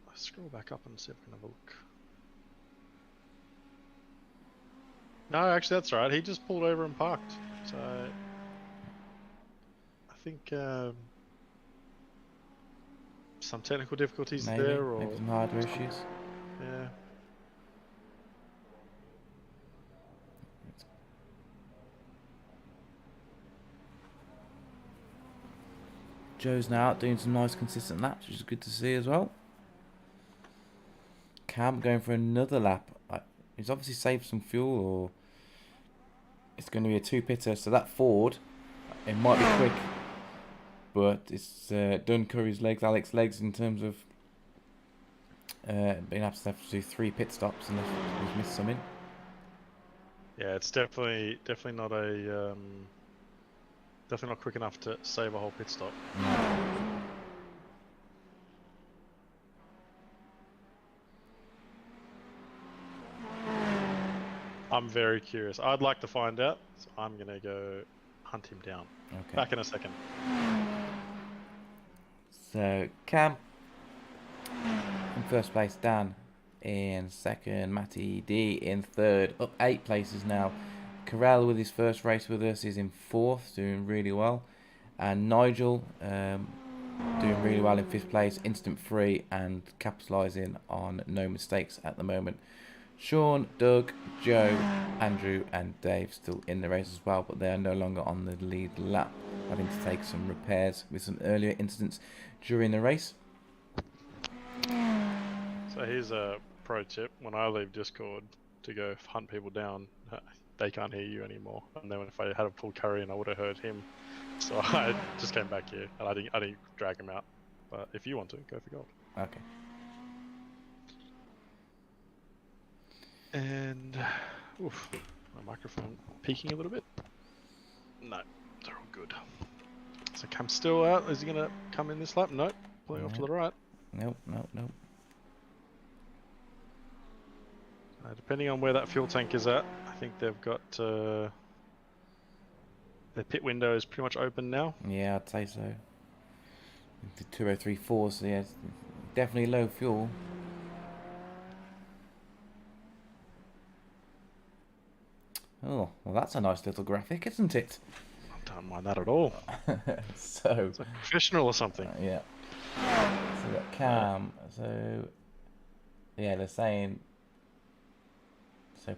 I'll scroll back up and see if I can have a look. No, actually, that's right. He just pulled over and parked. So I think. Some technical difficulties Maybe, there, or maybe some hardware issues. Yeah. Joe's now out doing some nice consistent laps, which is good to see as well. Cam going for another lap. He's obviously saved some fuel, or it's going to be a 2-pitter, so that Ford, it might be quick. But it's done Curry's legs, Alex's legs, in terms of being able to have to do 3 pit stops unless he's missed some in. Yeah, it's definitely not a definitely not quick enough to save a whole pit stop. I'm very curious. I'd like to find out, so I'm gonna go hunt him down. Okay. Back in a second. So Cam in first place, Dan in second, Matty D in third, up 8 places now. Carell with his first race with us is in 4th, doing really well, and Nigel doing really well in 5th place, instant free and capitalising on no mistakes at the moment. Sean, Doug, Joe, Andrew and Dave still in the race as well, but they are no longer on the lead lap, having to take some repairs with some earlier incidents during the race. So here's a pro tip: when I leave Discord to go hunt people down, they can't hear you anymore. And then if I had a full curry, and I would have heard him, so I just came back here and I didn't drag him out. But if you want to, go for gold. Okay. And oof, my microphone peaking a little bit. No, they're all good. So Cam's still out. Is he gonna come in this lap? Nope. Pulling off to the right. Nope. Depending on where that fuel tank is at, I think they've got their pit window is pretty much open now. Yeah, I'd say so. The 2034, so yeah, it's definitely low fuel. Oh, well, that's a nice little graphic, isn't it? I don't mind that at all. So, it's like professional or something. Yeah. So we've got Cam. So, yeah, they're saying. So,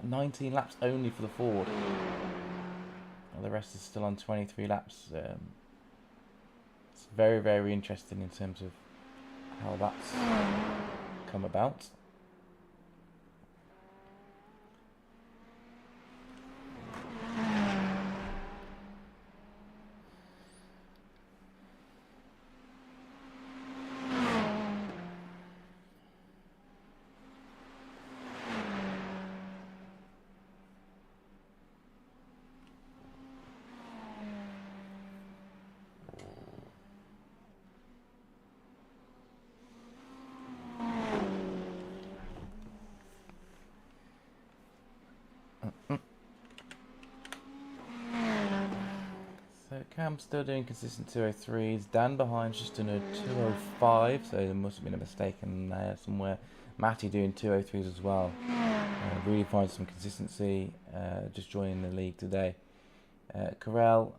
19 laps only for the Ford. Well, the rest is still on 23 laps. It's very, very interesting in terms of how that's come about. So Cam's still doing consistent 203s. Dan behind's just doing a 205, so there must have been a mistake in there somewhere. Matty doing 203s as well. Really finds some consistency. Just joining the league today. Carell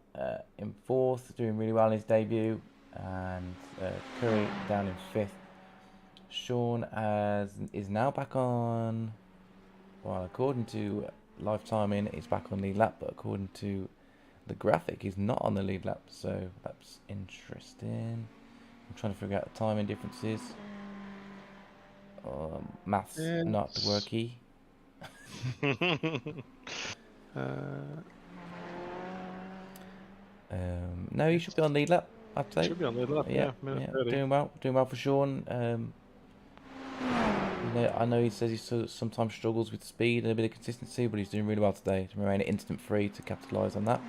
in 4th, doing really well in his debut, and Curry down in 5th. Sean is now back on. Well, according to live timing, he's back on lead lap, but according to the graphic, he's not on the lead lap, so that's interesting. I'm trying to figure out the timing differences. Maths not worky. No, he should be on lead lap, I'd say. Should be on lead lap, yeah. Doing well for Sean. I know he says he sometimes struggles with speed and a bit of consistency, but he's doing really well today to remain instant free to capitalise on that.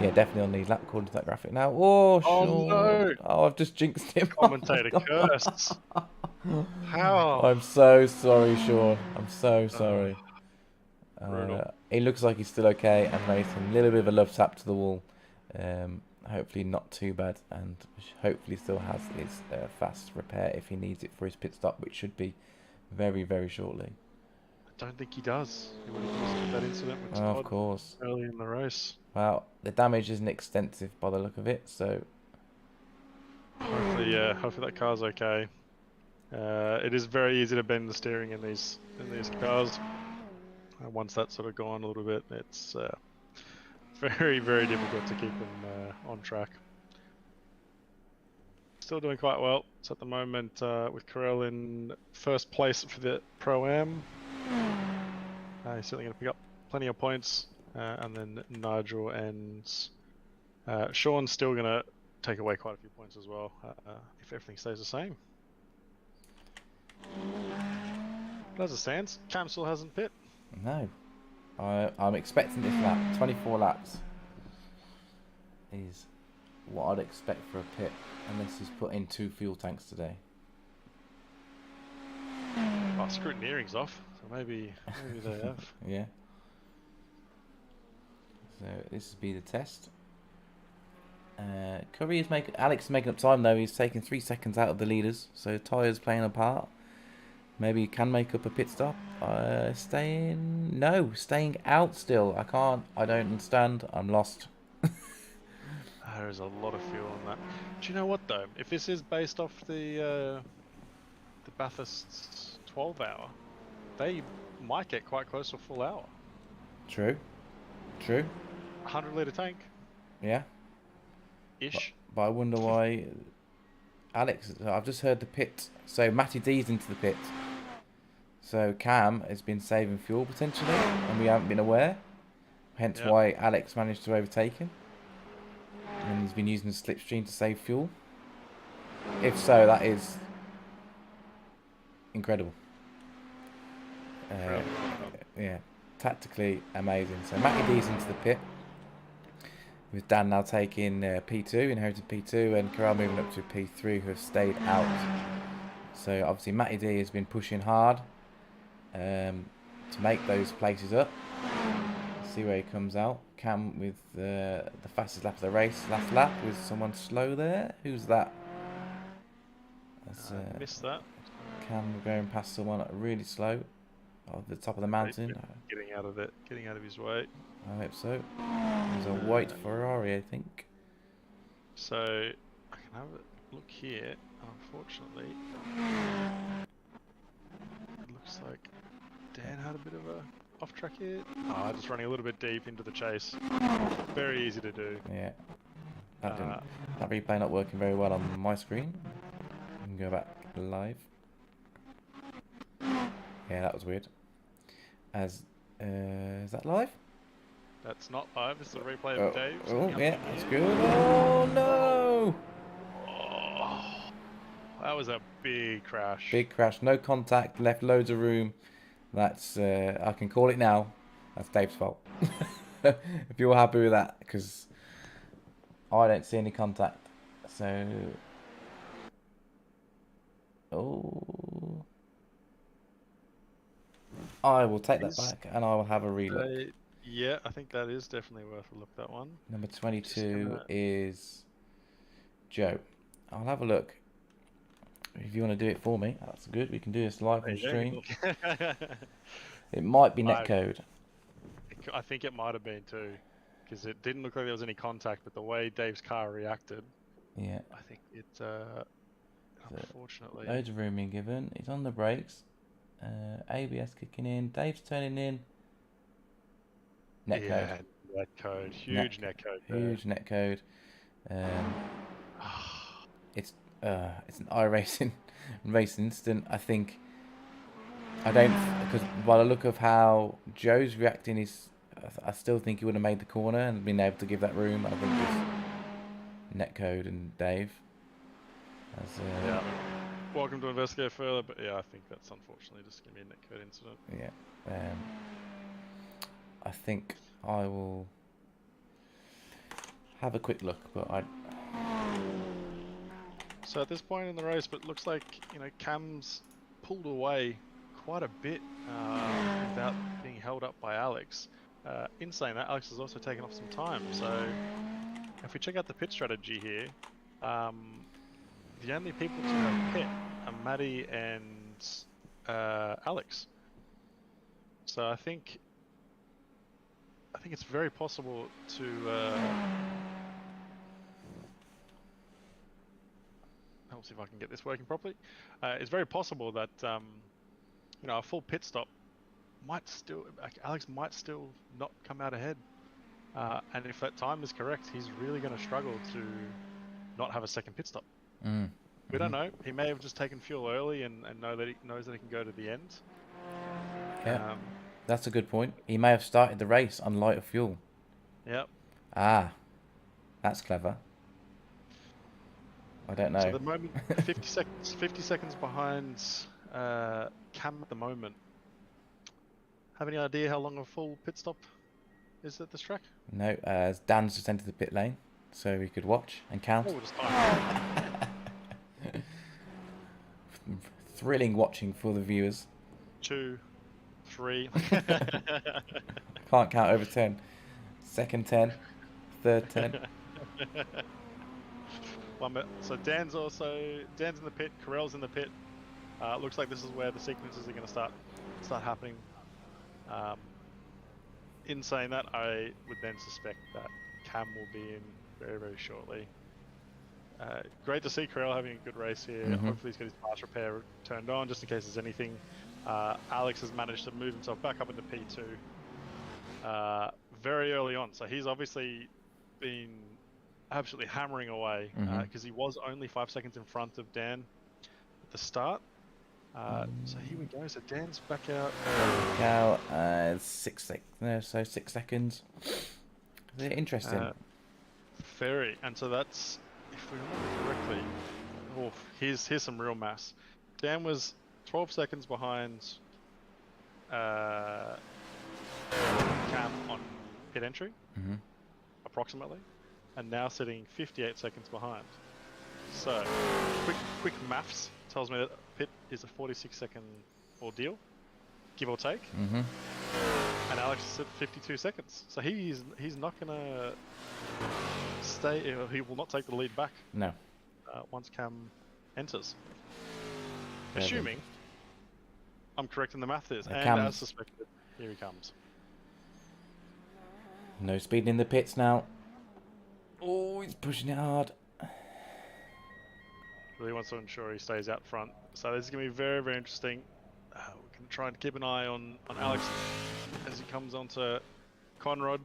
Yeah, definitely on lead lap according to that graphic now. Oh, Sean. No! Oh, I've just jinxed him. Commentator cursed. How? I'm so sorry, Sean. I'm so sorry. He looks like he's still okay, and Nathan, a little bit of a love tap to the wall. Hopefully not too bad, and hopefully still has his fast repair if he needs it for his pit stop, which should be very, very shortly. I don't think he does. He would have missed that incident with Todd, of course, early in the race. Well, the damage isn't extensive by the look of it, so hopefully that car's okay. It is very easy to bend the steering in these cars. Once that's sort of gone a little bit, it's very, very difficult to keep them on track. Still doing quite well. So at the moment, with Carell in 1st place for the Pro-Am. He's certainly going to pick up plenty of points. And then Nigel and Sean's still going to take away quite a few points as well, if everything stays the same. But as it stands, Cam still hasn't pit. No. I'm expecting this lap. 24 laps is what I'd expect for a pit, unless he's put in 2 fuel tanks today. Oh, scrutineering's off, so maybe they have. Yeah. So this will be the test. Alex is making up time though. He's taking 3 seconds out of the leaders, so tyres playing a part. Maybe he can make up a pit stop. Staying out still. I don't understand. I'm lost. There is a lot of fuel on that. Do you know what though? If this is based off the Bathurst 12-hour, they might get quite close to a full hour. True. 100-litre tank. Yeah. Ish. But I wonder why. Alex, I've just heard the pit. So Matty D's into the pit. So Cam has been saving fuel potentially, and we haven't been aware. Hence why Alex managed to overtake him. And he's been using the slipstream to save fuel. If so, that is incredible. Yeah, tactically amazing. So Matty D's into the pit, with Dan now taking P2, inherited P2, and Carell moving up to P3, who have stayed out. So obviously Matty D has been pushing hard. to make those places up. See where he comes out. Cam with the fastest lap of the race. Last lap with someone slow there. Who's that? That's, missed that. Cam going past someone really slow at the top of the mountain. Getting out of it, getting out of his way. I hope so. There's a white Ferrari, I think. So I can have a look here. Unfortunately, it looks like Dan had a bit of a off-track hit. Oh, just running a little bit deep into the chase. Very easy to do. Yeah. That replay not working very well on my screen. We can go back live. Yeah, that was weird. Is that live? That's not live. This is a replay of Dave. Oh, yeah, that's good. Oh no! Oh, that was a big crash. Big crash. No contact. Left loads of room. That's I can call it now. That's Dave's fault. If you're happy with that, because I don't see any contact. So, I will take that back and I will have a relook. Yeah, I think that is definitely worth a look. That one. Number 22 is Joe. I'll have a look. If you want to do it for me, that's good. We can do this live on stream. It might be netcode. I think it might have been too, because it didn't look like there was any contact, but the way Dave's car reacted, yeah, I think it. Unfortunately, loads of room being given. He's on the brakes. ABS kicking in. Dave's turning in. Netcode. Yeah, netcode. Huge netcode. Huge netcode. It's an iRacing race incident. I think. I don't, because by the look of how Joe's reacting, I still think he would have made the corner and been able to give that room. I think it's netcode and Dave. Yeah. Welcome to investigate further, but yeah, I think that's unfortunately just going to be a netcode incident. Yeah. I think I will have a quick look, but So at this point in the race, but it looks like, Cam's pulled away quite a bit without being held up by Alex. In saying that, Alex has also taken off some time. So if we check out the pit strategy here, the only people to have pit are Maddie and Alex. So I think it's very possible to. I'll see if I can get this working properly. It's very possible that a full pit stop might still, Alex might still not come out ahead. And if that time is correct, he's really going to struggle to not have a second pit stop. We don't know. He may have just taken fuel early and knows that he can go to the end. Yeah, that's a good point. He may have started the race on lighter fuel. Yep. Ah, that's clever. I don't know. So at the moment, 50 seconds behind Cam at the moment. Have any idea how long a full pit stop is at this track? No, Dan's just entered the pit lane, so we could watch and count. Oh, just time. Thrilling watching for the viewers. 2, 3. Can't count over 10. Second 10. Third 10. 1 minute. So Dan's in the pit. Carell's in the pit. Looks like this is where the sequences are going to start happening. In saying that, I would then suspect that Cam will be in very, very shortly. Great to see Carell having a good race here. Hopefully he's got his parts repair turned on just in case there's anything. Alex has managed to move himself back up into P2 very early on. So he's obviously been absolutely hammering away because he was only 5 seconds in front of Dan at the start. So here we go. So Dan's back out. Cal, 6 seconds. No, so 6 seconds. Interesting. Very. And so that's, if we remember correctly, here's some real mass. Dan was 12 seconds behind Cam on pit entry, approximately, and now sitting 58 seconds behind. So, quick maths tells me that pit is a 46-second ordeal. give or take. Mm-hmm. And Alex is at 52 seconds. So he's not gonna stay. He will not take the lead back. No. Once Cam enters. Yeah, Assuming I'm correct in the math is, and Cam's... as suspected, here he comes. No speeding in the pits now. Oh, he's pushing it hard. Really wants to ensure he stays out front. So this is going to be very, very interesting. We're going to try and keep an eye on Alex as he comes onto Conrod.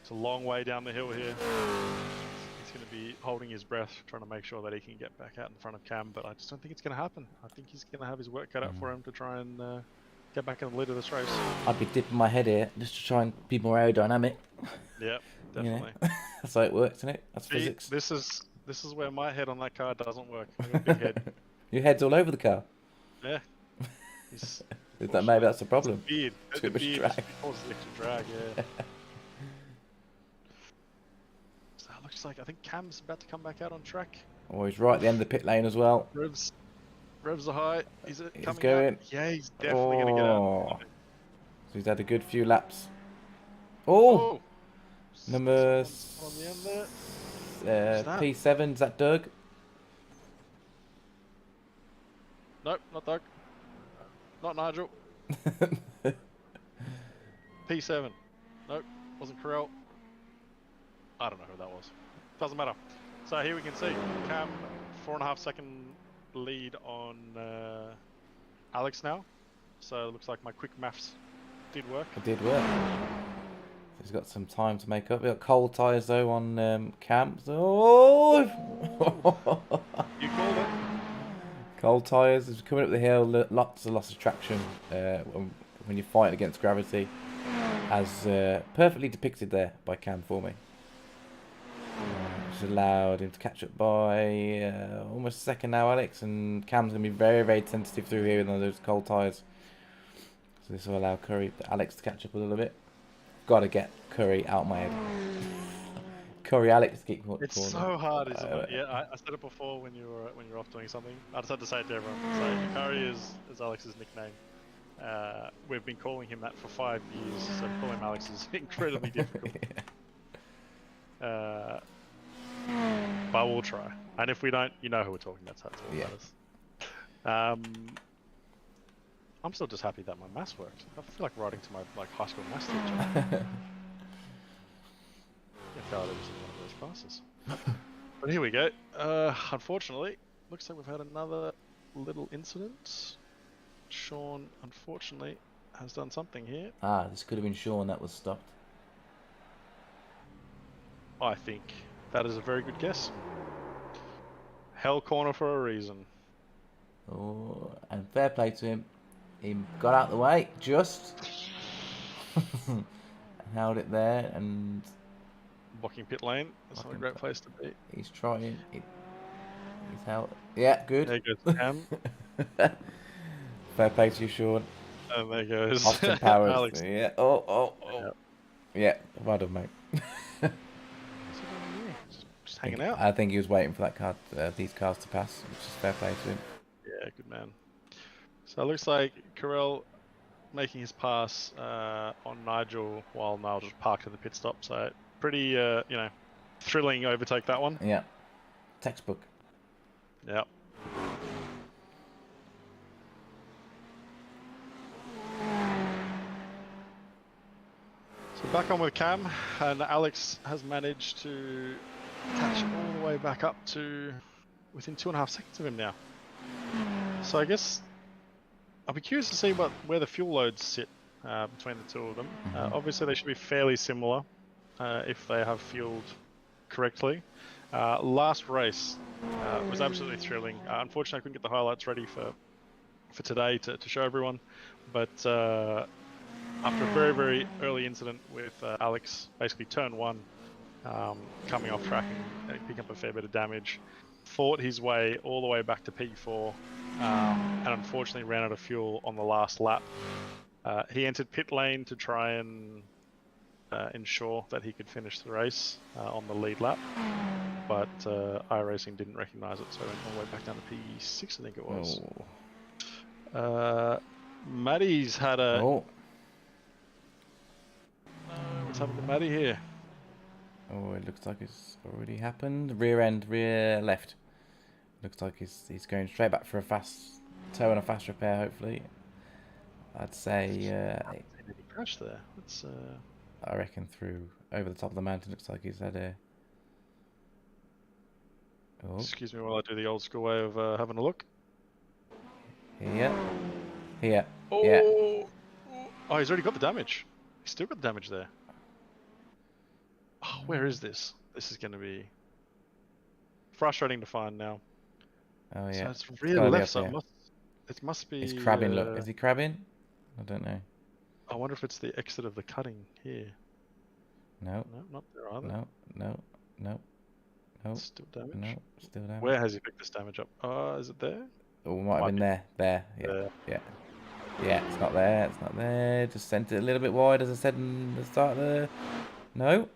It's a long way down the hill here. He's going to be holding his breath, trying to make sure that he can get back out in front of Cam, but I just don't think it's going to happen. I think he's going to have his work cut out for him to try and get back in the lead of this race. I'd be dipping my head here just to try and be more aerodynamic. Yep, definitely. You know? That's how it works, isn't it? That's physics. This is where my head on that car doesn't work. I've got a big head. Your head's all over the car. Yeah. Maybe that's the problem. Beard. Too much drag. Causes extra drag, yeah. So it looks like I think Cam's about to come back out on track. Oh, he's right at the end of the pit lane as well. Revs are high. Is it coming going. out? Yeah, he's definitely going to get out. So he's had a good few laps. Oh! Number on the end there. P7, is that Doug? Nope, not Doug. Not Nigel. P7. Nope, wasn't Carell. I don't know who that was. Doesn't matter. So here we can see Cam 4.5 second lead on Alex now. So it looks like my quick maths did work. It did work. He's got some time to make up. We've got cold tyres though on Cam. Oh! You called it. Cold tyres. It's coming up the hill. Lots of loss of traction when you fight against gravity, as perfectly depicted there by Cam for me. Which allowed him to catch up by almost a second now, Alex, and Cam's going to be very, very tentative through here with those cold tyres. So this will allow Alex to catch up a little bit. Got to get Curry out my head. Curry, Alex, keep corner. It's so hard, isn't it? Yeah, I said it before when you were off doing something. I just had to say it to everyone. So Curry is Alex's nickname. We've been calling him that for 5 years, so calling him Alex is incredibly difficult. But we'll try. And if we don't, you know who we're talking about. So that's what matters. I'm still just happy that my maths worked. I feel like writing to my high school maths teacher. I felt it was in one of those classes. But here we go. Unfortunately, looks like we've had another little incident. Sean, unfortunately, has done something here. This could have been Sean that was stopped. I think that is a very good guess. Hell corner for a reason. Oh, and fair play to him. He got out of the way, just. And held it there, and... Blocking pit lane. That's not a great place to be. He's trying. He's held... Yeah, good. There goes Cam. Fair play to you, Sean. And there goes Austin Powers. Alex. Yeah. Oh. Yep. Yeah, well done, mate. Just hanging out. I think he was waiting for that car, these cars to pass, which is fair play to him. Yeah, good man. So it looks like Carell making his pass on Nigel while Nigel just parked at the pit stop. So pretty, thrilling overtake that one. Yeah. Textbook. Yep. So back on with Cam, and Alex has managed to catch all the way back up to within 2.5 seconds of him now. So I guess I'll be curious to see where the fuel loads sit between the two of them. Obviously they should be fairly similar if they have fueled correctly. Last race was absolutely thrilling. Unfortunately I couldn't get the highlights ready for today to show everyone, but after a very, very early incident with Alex, basically turn one, coming off track and picking up a fair bit of damage, fought his way all the way back to P4, and unfortunately ran out of fuel on the last lap. He entered pit lane to try and ensure that he could finish the race on the lead lap, but iRacing didn't recognise it, so he went all the way back down to P6, I think it was. Matty's had a... Oh. What's happened to Matty here? Oh, it looks like it's already happened. Rear end, rear left. Looks like he's going straight back for a fast tow and a fast repair, hopefully. I'd say... Did he crash there? Let's... I reckon through over the top of the mountain. Looks like he's had a... Oh. Excuse me while I do the old school way of having a look. Here. Here. Oh! Yeah. Oh, he's already got the damage. He's still got the damage there. Oh, where is this? This is going to be frustrating to find now. Oh yeah. So it's rear left, so it must be... He's crabbing, look. Is he crabbing? I don't know. I wonder if it's the exit of the cutting here. No. No, not there either. No. No. No. No. Still damage? No. Still damage. Where has he picked this damage up? Is it there? Oh, it might have been there. There. Yeah. There. Yeah. Yeah, it's not there. It's not there. Just sent it a little bit wide, as I said in the start there. No.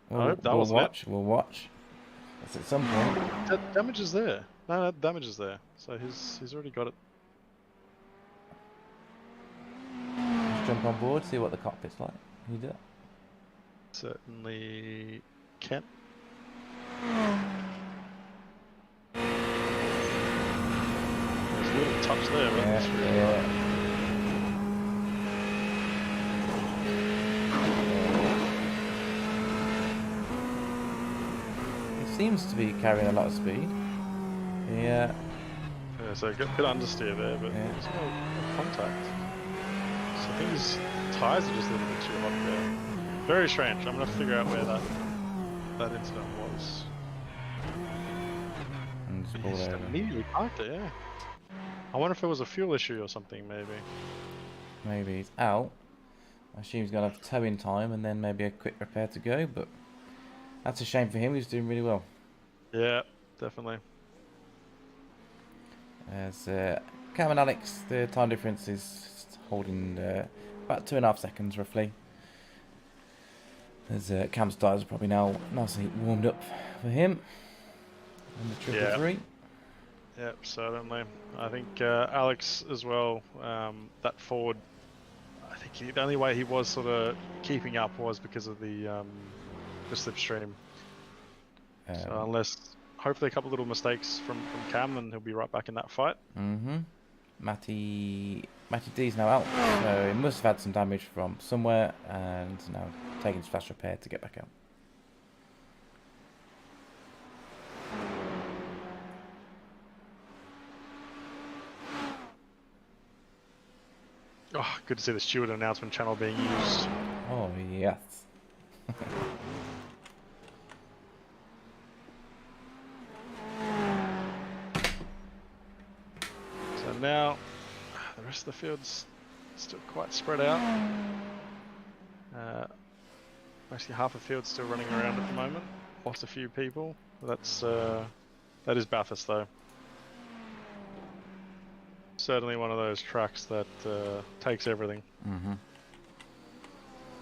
We'll watch. We'll watch. That's at some point. That damage is there. No, damage is there. So he's already got it. Let's jump on board, see what the cockpit's like. Can you do that? Certainly can. There's a little touch there, but it's really Seems to be carrying a lot of speed. Yeah. Yeah, so a bit understeer there, but Yeah. there's no contact. So I think his tyres are just a little bit too hot there. Very strange. I'm gonna figure out where that incident was. And just But pull he's over. immediately parked it, yeah. I wonder if it was a fuel issue or something, maybe. Maybe he's out. I assume he's gonna have tow in time and then maybe a quick repair to go, but that's a shame for him. He's doing really well. Yeah, definitely. As Cam and Alex, the time difference is holding about 2.5 seconds roughly. As Cam's tyres are probably now nicely warmed up for him. And the triple three. Yep, certainly. I think Alex as well, that Ford, I think the only way he was sort of keeping up was because of the slipstream. So unless, hopefully a couple little mistakes from Cam, then he'll be right back in that fight. Matty D's now out, so he must have had some damage from somewhere and now taking his fast repair to get back out. Oh, good to see the steward announcement channel being used. Oh yes. So now the rest of the field's still quite spread out. Mostly half the field's still running around at the moment. Lost a few people. That is Bathurst though. Certainly one of those tracks that takes everything.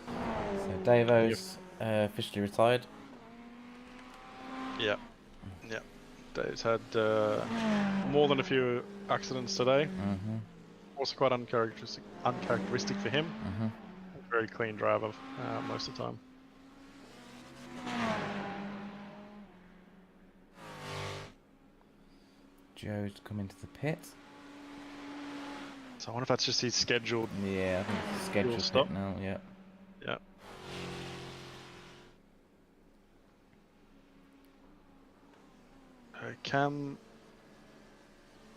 So Davo's officially retired. Yep. Yep. Dave's had more than a few accidents today. Also quite uncharacteristic for him. Very clean driver most of the time. Joe's come into the pit. So I wonder if that's just his scheduled. Yeah, I think it's a scheduled stop pit now, yeah. Yeah. Cam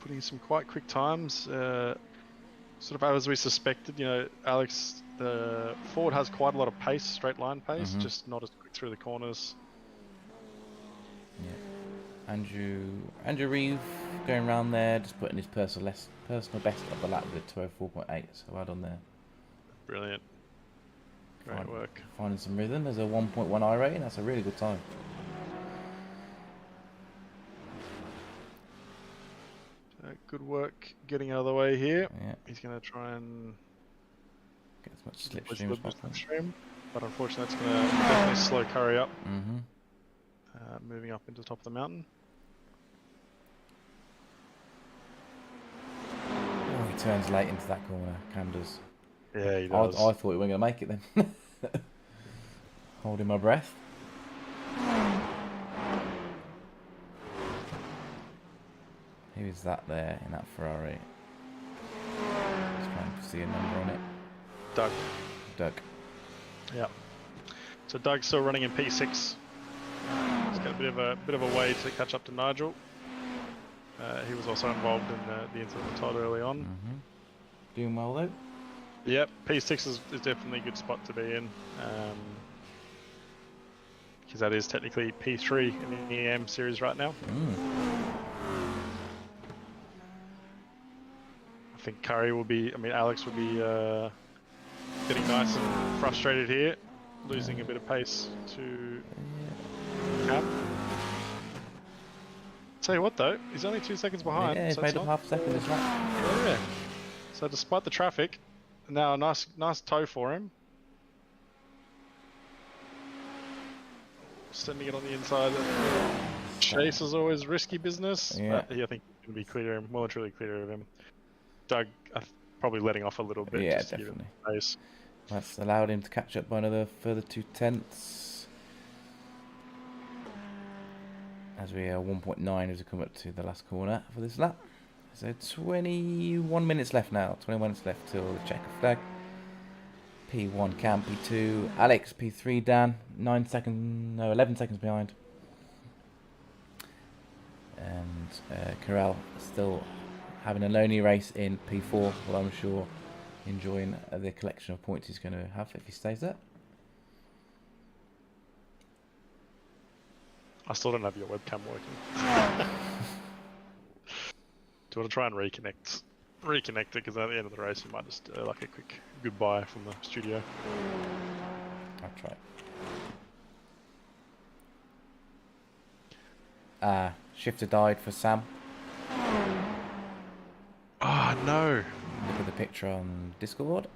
putting some quite quick times. Sort of as we suspected, you know, Alex, the Ford has quite a lot of pace, straight line pace, just not as quick through the corners. Yeah. Andrew Reeve going around there, just putting his personal best of the lap with a 204.8, so well done there. Brilliant. Great work. Finding some rhythm. There's a 1.1 I rating, that's a really good time. Good work getting out of the way here. Yeah. He's going to try and get as much slipstream as possible. But unfortunately that's going to definitely slow Curry up. Moving up into the top of the mountain. Oh, he turns late into that corner, Cam does. Yeah, he I does. thought we weren't going to make it then. Holding my breath. Who is that there in that Ferrari? Just trying to see a number on it. Doug. Doug. Yeah. So Doug's still running in P6. He's got a bit of a way to catch up to Nigel. He was also involved in the incident with Todd early on. Doing well though. Yep, P6 is definitely a good spot to be in. Because that is technically P3 in the EM series right now. I think Alex will be getting nice and frustrated here, losing a bit of pace to Cam. Tell you what though, he's only 2 seconds behind. Yeah, he's so made up half a second this lap. Yeah. So despite the traffic, now a nice tow for him. Sending it on the inside. Chase is always risky business. Yeah. But I think he's going to be clear, well and truly clear of him. Doug probably letting off a little bit. Yeah, just to definitely. give him space. That's allowed him to catch up by another further 2/10. As we are 1.9 as we come up to the last corner for this lap. So 21 minutes left now. 21 minutes left till the checker flag. P1 Cam, P2 Alex, P3 Dan, 11 seconds behind. And Corral still having a lonely race in P4, well I'm sure enjoying the collection of points he's going to have if he stays there. I still don't have your webcam working. Do you want to try and reconnect it? Because at the end of the race, you might just like a quick goodbye from the studio. I'll try. Shifter died for Sam. Oh no! Look at the picture on Discord.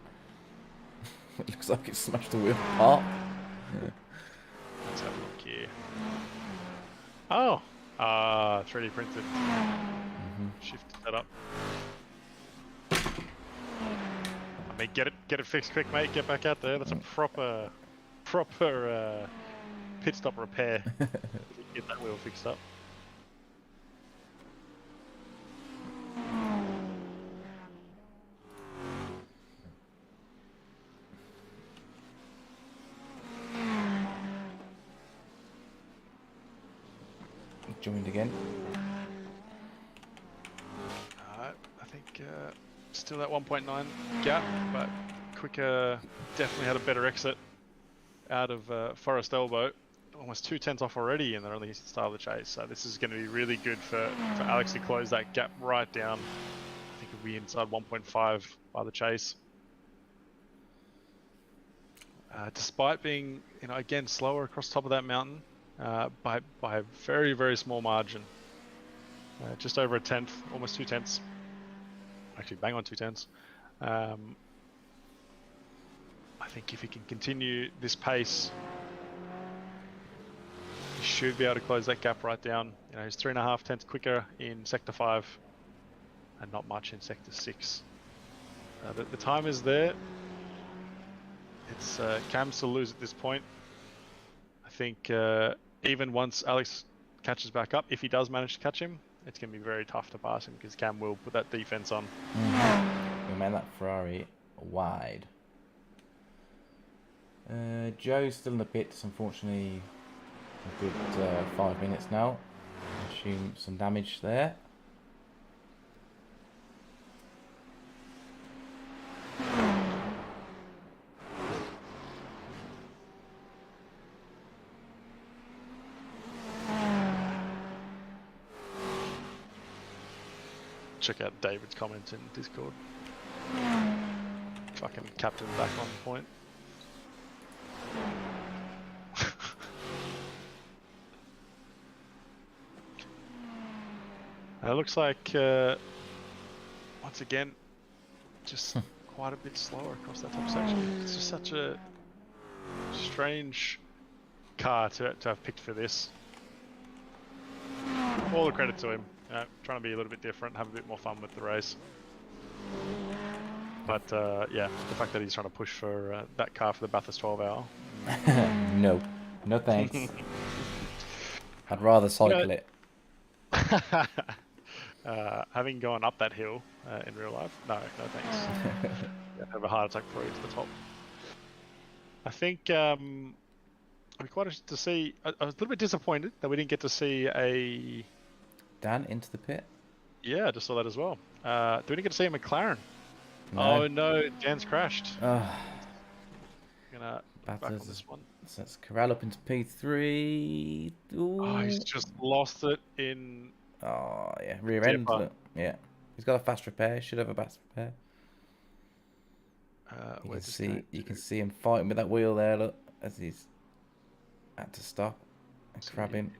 It looks like it smashed the wheel apart. Let's have a look here. Oh! 3D printed. Shifted that up. I mean, get it fixed quick, mate. Get back out there. That's a proper pit stop repair. Get that wheel fixed up. Joined again. I think still that 1.9 gap, but Quicker definitely had a better exit out of Forest Elbow. Almost 2/10 off already in the early start of the chase, so this is going to be really good for Alex to close that gap right down. I think it'll be inside 1.5 by the chase. Despite being, again slower across the top of that mountain. By a very, very small margin. Just over 1/10, almost 2/10. Actually, bang on 2/10. I think if he can continue this pace, he should be able to close that gap right down. He's 3.5 quicker in Sector 5 and not much in Sector 6. The time is there. It's Cam's to lose at this point. I think even once Alex catches back up, if he does manage to catch him, it's going to be very tough to pass him because Cam will put that defense on. We made that Ferrari wide. Joe's still in the pits, unfortunately. A good 5 minutes now. I assume some damage there. Check out David's comments in Discord. Fucking captain back on point. It looks like, once again, just quite a bit slower across that top section. It's just such a strange car to have picked for this. All the credit to him. Trying to be a little bit different, have a bit more fun with the race. But yeah, the fact that he's trying to push for that car for the Bathurst 12 hour. No. No thanks. I'd rather cycle it. Having gone up that hill in real life, no thanks. I'd have a heart attack before I get to the top. I think I'd be quite interested to see. I was a little bit disappointed that we didn't get to see a Dan into the pit. Yeah, I just saw that as well. Do we didn't get to see a McLaren? No. Oh no, Dan's crashed. Oh, Gonna back on this one. So let's corral up into P3. Ooh. Oh, he's just lost it in. Oh yeah, rear end. Look. Yeah, he's got a fast repair. Should have a fast repair. You can see him fighting with that wheel there. Look, as he's had to stop and grab him.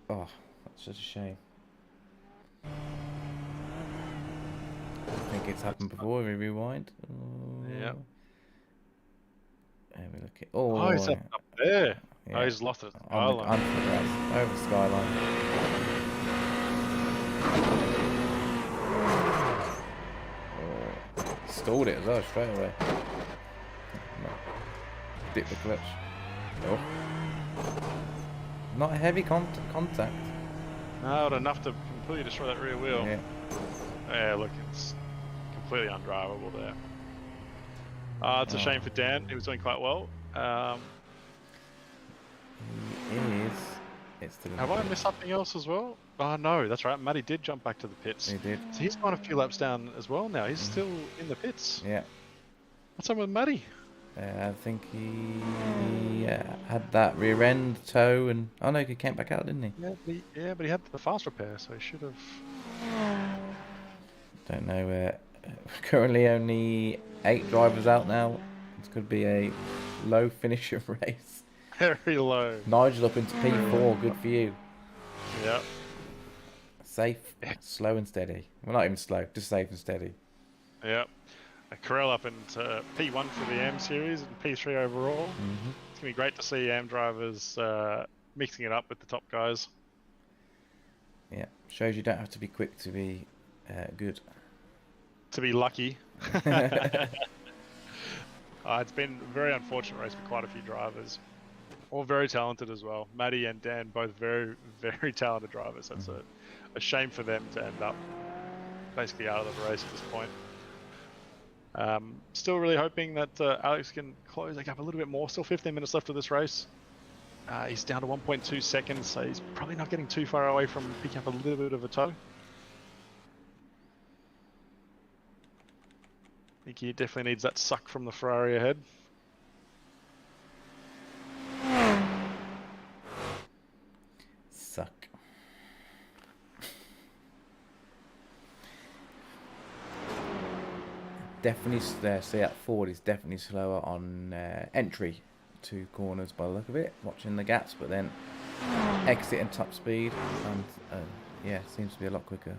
Oh, that's such a shame. I think it's happened before. We rewind. Oh. Yeah. And we look at. Oh, he's up there. Yeah. Oh, he's lost it. Over the skyline. Oh, stalled it as well straight away. No. Dip the clutch. Oh. Not a heavy contact. No, but enough to completely destroy that rear wheel. Yeah. Yeah, look, it's completely undrivable there. It's a shame for Dan. He was doing quite well. He is. Have I missed something else as well? Oh no, that's right. Matty did jump back to the pits. He did. So he's gone a few laps down as well now. He's still in the pits. Yeah. What's up with Matty? I think he had that rear end toe and oh no, he came back out, didn't he? Yeah, but he had the fast repair, so he should have. Don't know. Currently only 8 drivers out now. This could be a low finisher race. Very low. Nigel up into P4. Good for you. Yep. Safe, slow and steady. Well, not even slow, just safe and steady. Yep. Carell up into P1 for the AM series and P3 overall. Mm-hmm. It's going to be great to see AM drivers mixing it up with the top guys. Yeah, shows you don't have to be quick to be good. To be lucky. It's been a very unfortunate race for quite a few drivers. All very talented as well. Matty and Dan, both very, very talented drivers. That's a shame for them to end up basically out of the race at this point. Still really hoping that Alex can close the gap a little bit more. Still 15 minutes left of this race. He's down to 1.2 seconds, so he's probably not getting too far away from picking up a little bit of a toe. I think he definitely needs that suck from the Ferrari ahead. Suck. Definitely, see that Ford is definitely slower on entry to corners by the look of it, watching the gaps, but then exit and top speed, and yeah, seems to be a lot quicker.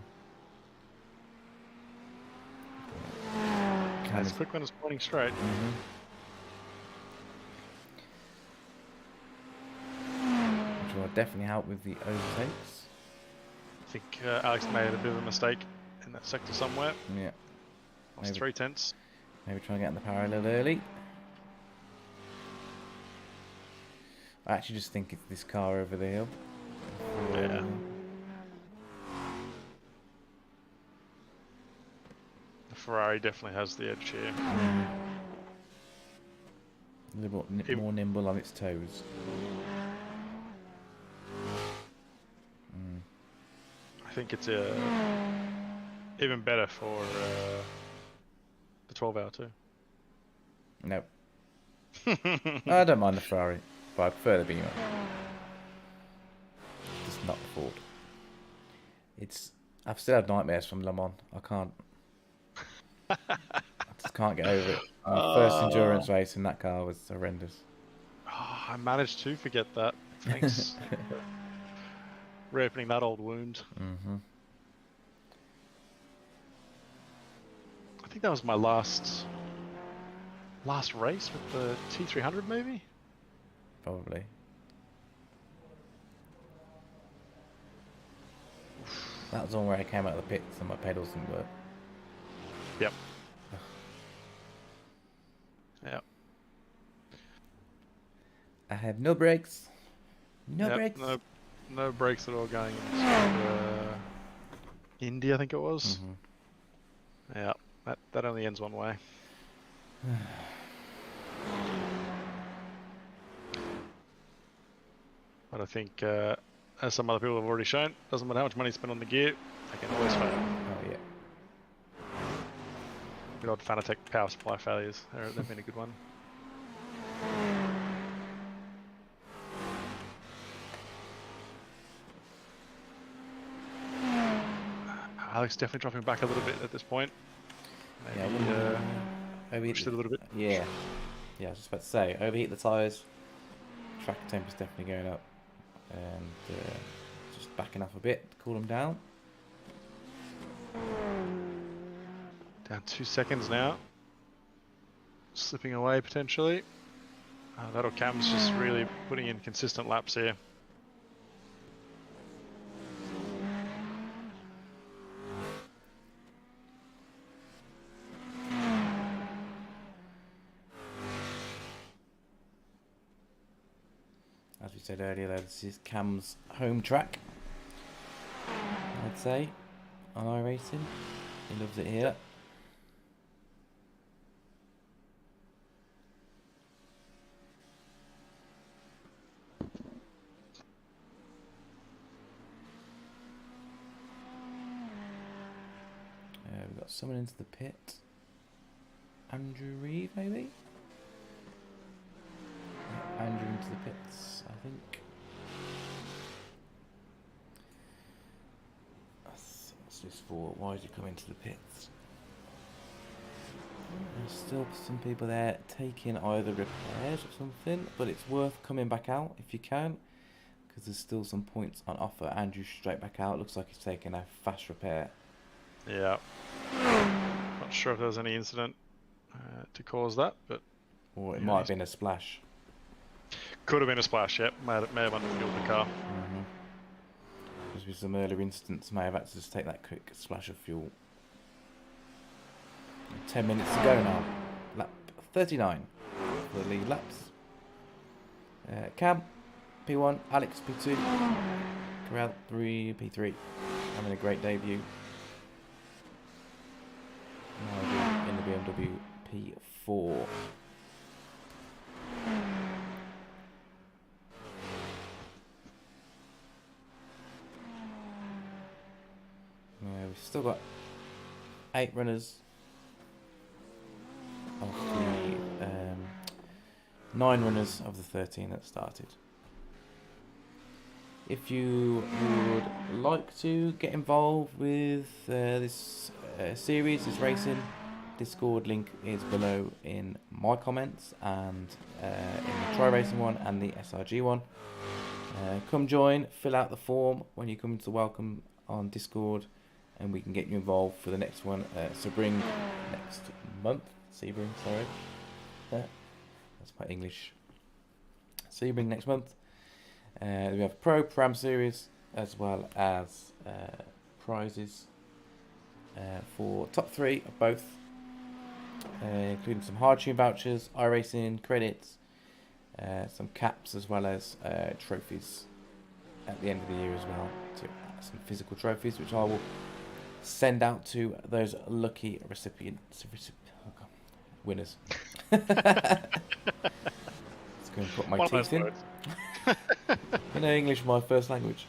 It's quick when it's pointing straight. Mm-hmm. Which will definitely help with the overtakes. I think Alex made a bit of a mistake in that sector somewhere. Yeah. Lost 3/10. Maybe try and get in the parallel early. I actually just think it's this car over the hill. Yeah. The Ferrari definitely has the edge here. A little more nimble on its toes. I think it's even better for the 12 hour too. No. I don't mind the Ferrari, but I prefer the Beamer. Just not the Ford. I've still had nightmares from Le Mans. I can't. I just can't get over it. My first endurance race in that car was horrendous. Oh, I managed to forget that. Thanks. Reopening that old wound. Mm-hmm. I think that was my last race with the T300 maybe? Probably. That was the one where I came out of the pits and my pedals didn't work. Yep. Yep. I have no brakes. No Yep, brakes. No brakes at all going into Indy, I think it was. Yeah, that only ends one way. But I think, as some other people have already shown, doesn't matter how much money you spend on the gear, they can always fail. Oh yeah. Good old Fanatec power supply failures. They've been a good one. Alex definitely dropping back a little bit at this point. Maybe pushed it a little bit. Yeah. Yeah, I was just about to say, overheat the tyres. Track temp is definitely going up. And just backing off a bit to cool them down. Down 2 seconds now. Slipping away potentially. That'll Cam's just really putting in consistent laps here. As we said earlier, though, this is Cam's home track. I'd say on iRacing, he loves it here. We've got someone into the pit. Andrew Reeve, maybe? Andrew into the pits, I think. What's this for? Why did you come into the pits? There's still some people there taking either repairs or something, but it's worth coming back out if you can, because there's still some points on offer. Andrew straight back out. Looks like he's taking a fast repair. Yeah. Not sure if there was any incident to cause that, but... Or it might have been a splash. Could have been a splash, yep. May have underfueled the car. Because with some earlier incidents, may have had to just take that quick splash of fuel. 10 minutes to go now. Lap 39 for the lead laps. Cam, P1, Alex, P2, Corral, P3. Having a great debut. Nigel in the BMW P4. We've still got 8 runners of the 9 runners of the 13 that started. If you would like to get involved with this series, this racing, Discord link is below in my comments and in the Tri Racing one and the SRG one. Come join, fill out the form when you come to welcome on Discord, and we can get you involved for the next one, Sebring next month. Sebring, sorry. That's my English. Sebring next month. We have Pro Pram Series as well as prizes for top 3 of both, including some hard tune vouchers, iRacing credits, some caps, as well as trophies at the end of the year as well. Some physical trophies, which I will send out to those lucky winners. Let's go and put my teeth in. You know, English is my first language.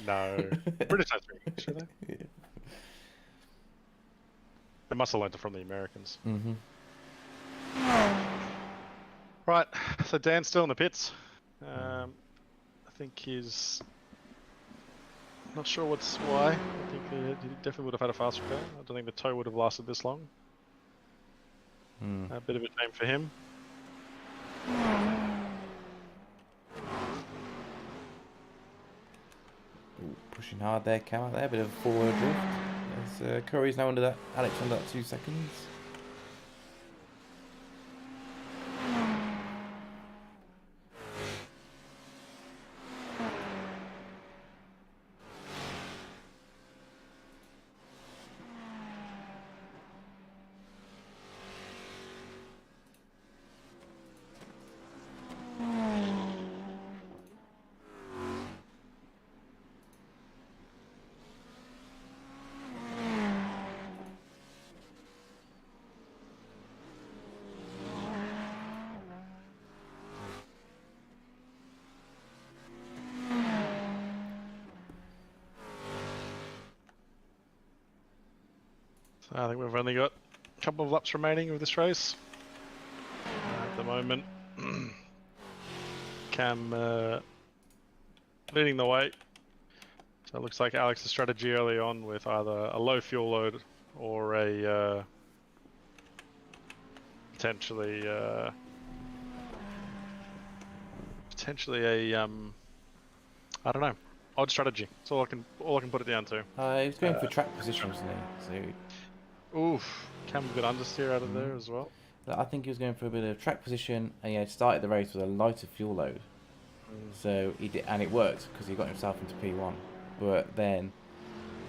No. British don't speak English, do they? Yeah. They must have learned it from the Americans. Mm-hmm. Right, so Dan's still in the pits. I think he's... Not sure why. I think he definitely would have had a fast repair. I don't think the tow would have lasted this long. A bit of a shame for him. Ooh, pushing hard there, Cam out there, bit of a forward drift. As Curry's now under that, Alex under that 2 seconds. So I think we've only got a couple of laps remaining of this race. At the moment, Cam leading the way. So it looks like Alex's strategy early on with either a low fuel load or a potentially a I don't know, odd strategy. That's all I can put it down to. He was going for track position, wasn't he? So, oof, Cam got understeer out of there as well. I think he was going for a bit of track position, and he had started the race with a lighter fuel load. So he did, and it worked because he got himself into P1. But then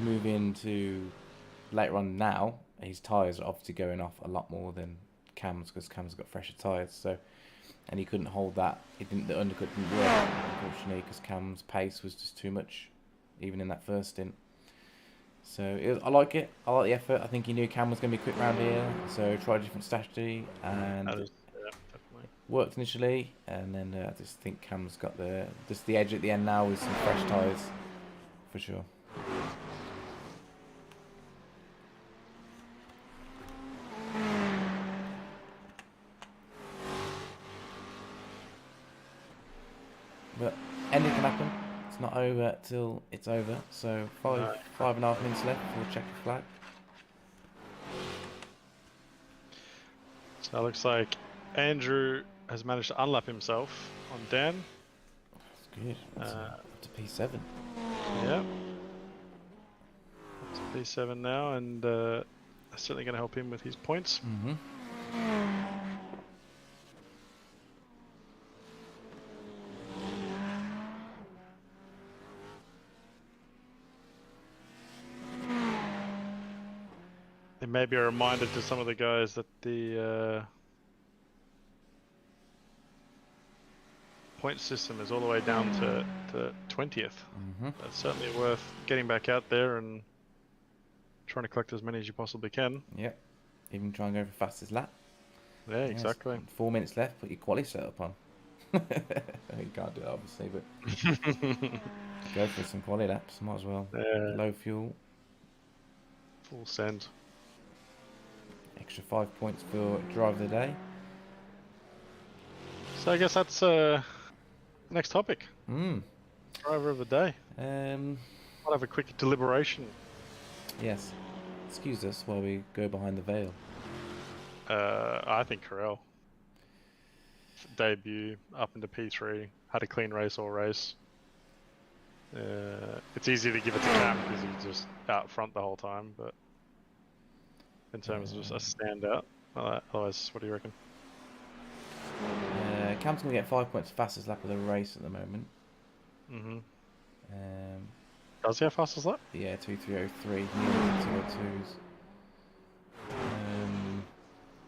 moving to later on now, his tyres are obviously going off a lot more than Cam's because Cam's got fresher tyres. So, and he couldn't hold that. The undercut didn't work unfortunately because Cam's pace was just too much, even in that first stint. So I like it. I like the effort. I think he knew Cam was going to be quick round here, so tried a different strategy and worked initially. And then I just think Cam's got the edge at the end now with some fresh tyres, for sure. But anything can happen. It's not over till it's over. So 5.5 minutes left for checker flag. So it looks like Andrew has managed to unlap himself on Dan. That's good. That's up to P7. Yeah. Up to P7 now, and that's certainly going to help him with his points. Mm-hmm. It may be a reminder to some of the guys that the point system is all the way down to 20th. Mm-hmm. That's certainly worth getting back out there and trying to collect as many as you possibly can. Yep. Even try and go for fastest lap. Yeah, exactly. 4 minutes left. Put your quali setup on. You can't do it obviously, but go for some quali laps. Might as well. Low fuel. Full send. Extra 5 points for driver of the day. So I guess that's next topic. Driver of the day. I'll have a quick deliberation. Yes. Excuse us while we go behind the veil. I think Carell. Debut up into P3. Had a clean race all race. It's easy to give it to Cam because he's just out front the whole time, but in terms of just a standout. Otherwise, what do you reckon? Cam's going to get 5 points fastest lap of the race at the moment. Mm-hmm. Does he have fastest lap? Yeah, 2:3:03. Nearly 2:02s.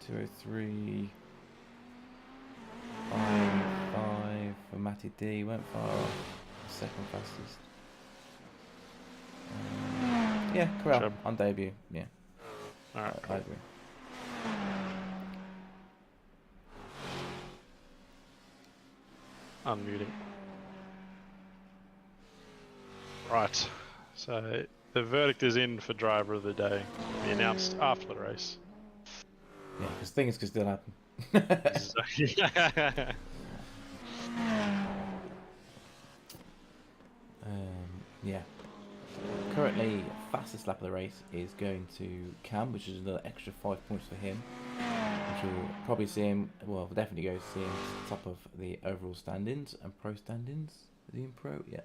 2:03. 5 for Matty D. Went far off. Second fastest. Yeah, Corral on debut. Yeah. Alright. I agree. Unmuting. Right. So the verdict is in for driver of the day. Be announced after the race. Yeah, because things could still happen. Yeah. Currently, fastest lap of the race is going to Cam, which is another extra 5 points for him. Which will probably see him, well, we'll definitely go see him top of the overall standings and pro standings. Is he in pro? Yeah.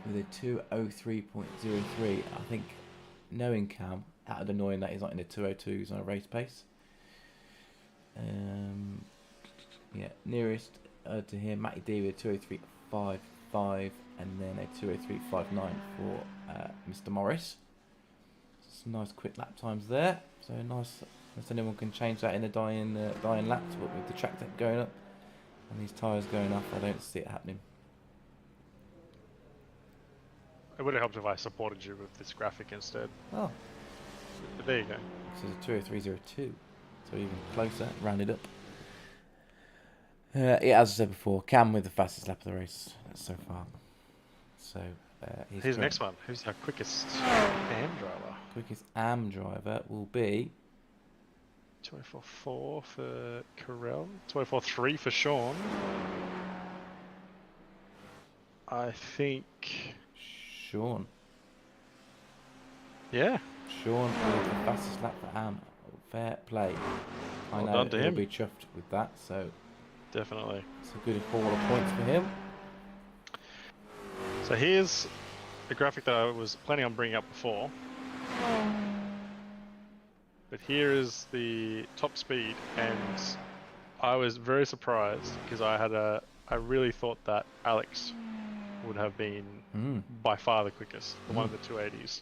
With a 2:03.03, I think, knowing Cam, that'd annoying that he's not in the 2:02s on a race pace. Yeah, nearest to him, Matty D with 2:03.55, and then a 2:03.59 for Mr. Morris. Some nice quick lap times there. So nice. Unless anyone can change that in the dying laps, but with the track going up and these tyres going off, I don't see it happening. It would have helped if I supported you with this graphic instead. Oh. But there you go. This is a 2:03.02, so even closer, rounded up. Yeah, as I said before, Cam with the fastest lap of the race so far. So Here's the next one. Who's our quickest AM driver? Quickest AM driver will be 24.4 for Carell. 24.3 for Sean. I think Sean. Yeah. Sean with the fastest lap for AM. Fair play. I know he'll be chuffed with that, so definitely. It's a good haul of points for him. So here's a graphic that I was planning on bringing up before. But here is the top speed, and I was very surprised because I really thought that Alex would have been by far the quickest, the one in the 280s.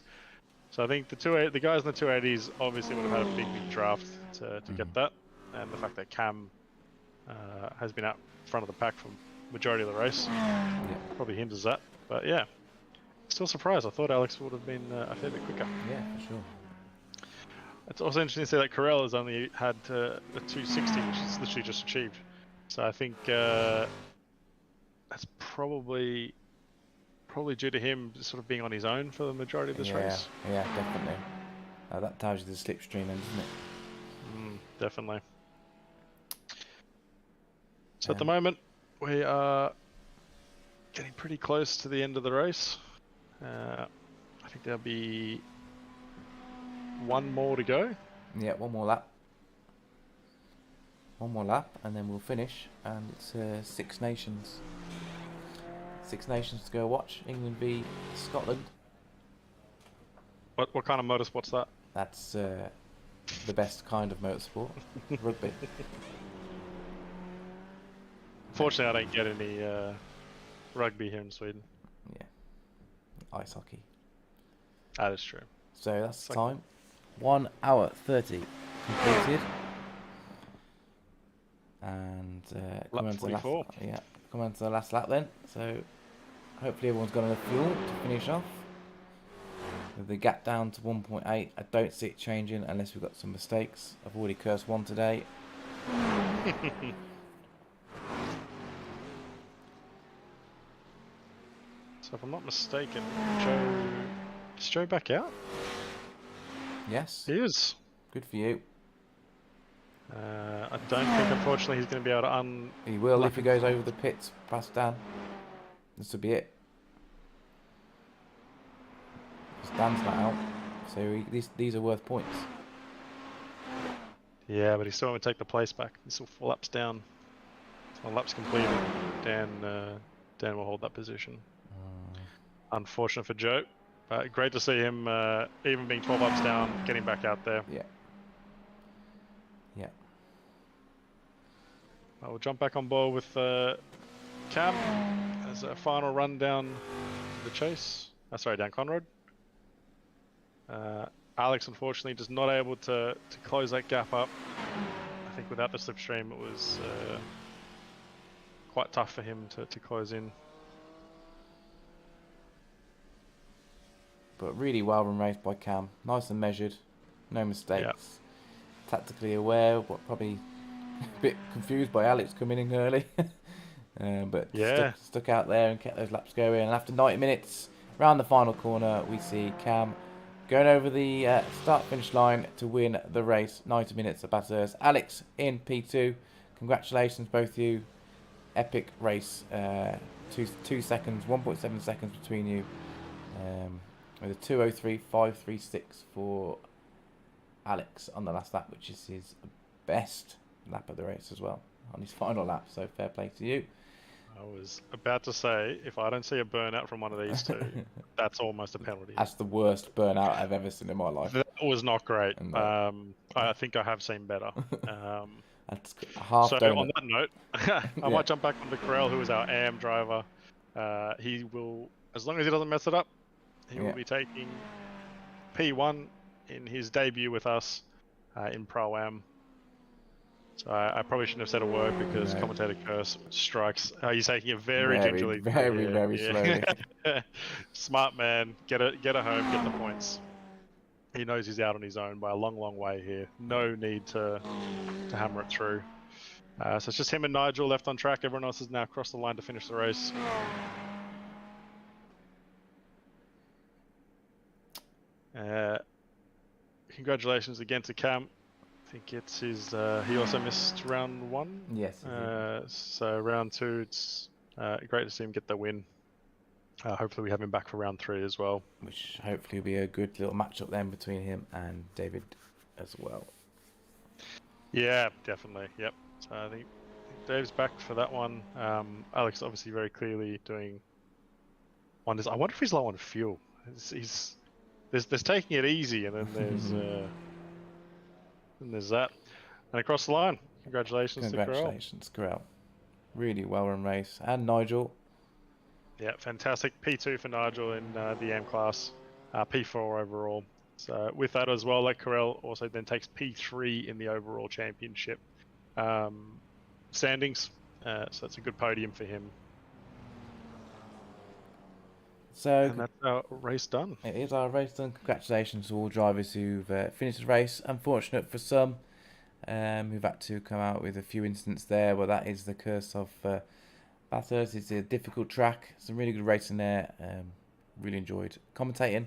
So I think the guys in the 280s obviously would have had a big draft to get that, and the fact that Cam has been out front of the pack for majority of the race probably hinders that. But yeah, still surprised. I thought Alex would have been a fair bit quicker. Yeah, for sure. It's also interesting to see that Carell has only had a 260, which is literally just achieved. So I think that's probably due to him sort of being on his own for the majority of this race. Yeah, definitely. That tells you the slipstream then, doesn't it? Definitely. So at the moment, we are getting pretty close to the end of the race. I think there'll be one more to go. Yeah, one more lap. One more lap, and then we'll finish. And it's Six Nations. Six Nations to go watch. England v Scotland. What kind of motorsport's that? That's the best kind of motorsport. Rugby. Fortunately, I don't get any rugby here in Sweden. Yeah. Ice hockey. That is true. So that's the time. 1 hour 30 completed. And lap 44. Come on to the last lap then. So hopefully everyone's got enough fuel to finish off. With the gap down to 1.8, I don't see it changing unless we've got some mistakes. I've already cursed one today. So if I'm not mistaken, is Joe back out? Yes. He is. Good for you. I don't think, unfortunately, he's going to be able to He will if he goes over the pits, past Dan. This will be it. Dan's not out, so these are worth points. Yeah, but he still won't take the place back. He's still 4 laps down. So laps completed, Dan will hold that position. Unfortunate for Joe. Great to see him, even being 12 laps down, getting back out there. Yeah. Yeah. We'll jump back on board with Cam as a final run down the chase. Down Conrad. Alex, unfortunately, just not able to close that gap up. I think without the slipstream, it was quite tough for him to close in. But really well run race by Cam. Nice and measured. No mistakes. Yep. Tactically aware, but probably a bit confused by Alex coming in early. But stuck out there and kept those laps going. And after 90 minutes, round the final corner, we see Cam going over the start-finish line to win the race. 90 minutes at Bathurst. Alex in P2. Congratulations, both you. Epic race. 2 seconds, 1.7 seconds between you. With a 2:03.536 for Alex on the last lap, which is his best lap of the race as well on his final lap. So fair play to you. I was about to say, if I don't see a burnout from one of these two, that's almost a penalty. That's the worst burnout I've ever seen in my life. That was not great. I think I have seen better. That's half donut. On that note, I might jump back on to Carell, who is our AM driver. He will, as long as he doesn't mess it up, he will be taking P1 in his debut with us in Pro-Am. So I probably shouldn't have said a word because commentator curse strikes. He's taking it very gingerly. Very slowly. Smart man. Get it home, get the points. He knows he's out on his own by a long way here. No need to hammer it through. So it's just him and Nigel left on track. Everyone else has now crossed the line to finish the race. Congratulations again to Cam. I think it's his. He also missed round 1. Yes. So round 2, it's great to see him get the win. Hopefully we have him back for round 3 as well. Which hopefully will be a good little matchup then between him and David as well. Yeah, definitely. Yep. So I think Dave's back for that one. Alex obviously very clearly doing wonders. I wonder if he's low on fuel. There's taking it easy, and then there's that. And across the line, congratulations to Carell. Congratulations, Carell. Really well run race. And Nigel. Yeah, fantastic. P2 for Nigel in the AM class, P4 overall. So with that as well, Carell also then takes P3 in the overall championship standings. So that's a good podium for him. So and that's our race done. It is our race done. Congratulations to all drivers who've finished the race. Unfortunate for some who've had to come out with a few incidents there, but that is the curse of Bathurst. It's a difficult track. Some really good racing there. Really enjoyed commentating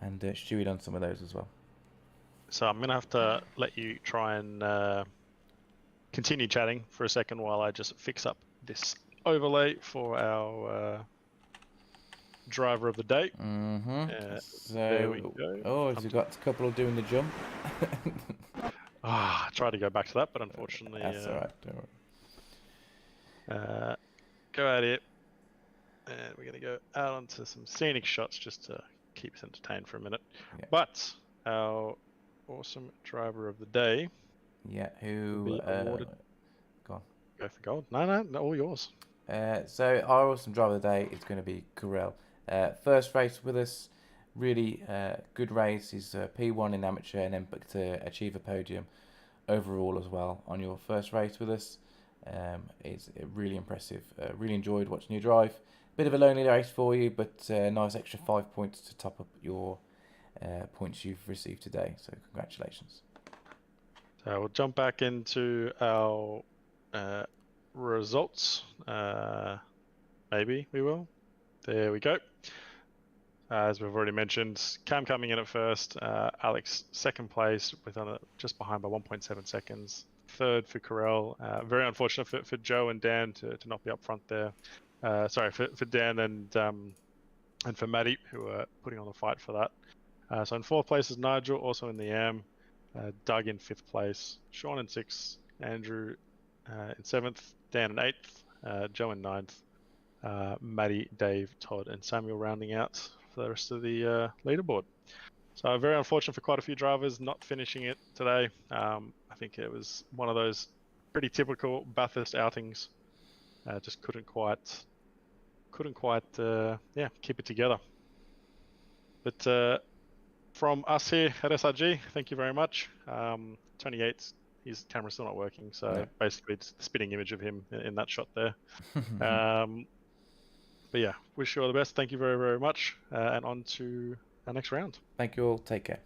and stewing on some of those as well. So I'm going to have to let you try and continue chatting for a second while I just fix up this overlay for our driver of the day. So there we go. Oh, has he got a couple of doing the jump? I tried to go back to that, but unfortunately... That's alright, don't worry. Go out here. And we're going to go out onto some scenic shots just to keep us entertained for a minute. Yeah. But our awesome driver of the day... Yeah, who... go on. Go for gold. No, all yours. So our awesome driver of the day is going to be Carell. First race with us, really good race. He's P1 in amateur and then to achieve a podium overall as well on your first race with us. It's really impressive. Really enjoyed watching you drive. Bit of a lonely race for you, but nice extra 5 points to top up your points you've received today. So congratulations. So we'll jump back into our results. Maybe we will. There we go. As we've already mentioned, Cam coming in at first, Alex second place with just behind by 1.7 seconds. Third for Carell. Very unfortunate for Joe and Dan to not be up front there. Sorry, for Dan and for Maddie, who are putting on the fight for that. So in fourth place is Nigel, also in the AM. Doug in fifth place. Sean in sixth. Andrew in seventh. Dan in eighth. Joe in ninth. Maddie, Dave, Todd, and Samuel rounding out for the rest of the leaderboard. So very unfortunate for quite a few drivers not finishing it today. I think it was one of those pretty typical Bathurst outings. Just couldn't quite keep it together. But from us here at SRG, thank you very much. 28, his camera's still not working, so basically it's the spinning image of him in that shot there. But yeah, wish you all the best. Thank you very, very much. And on to our next round. Thank you all. Take care.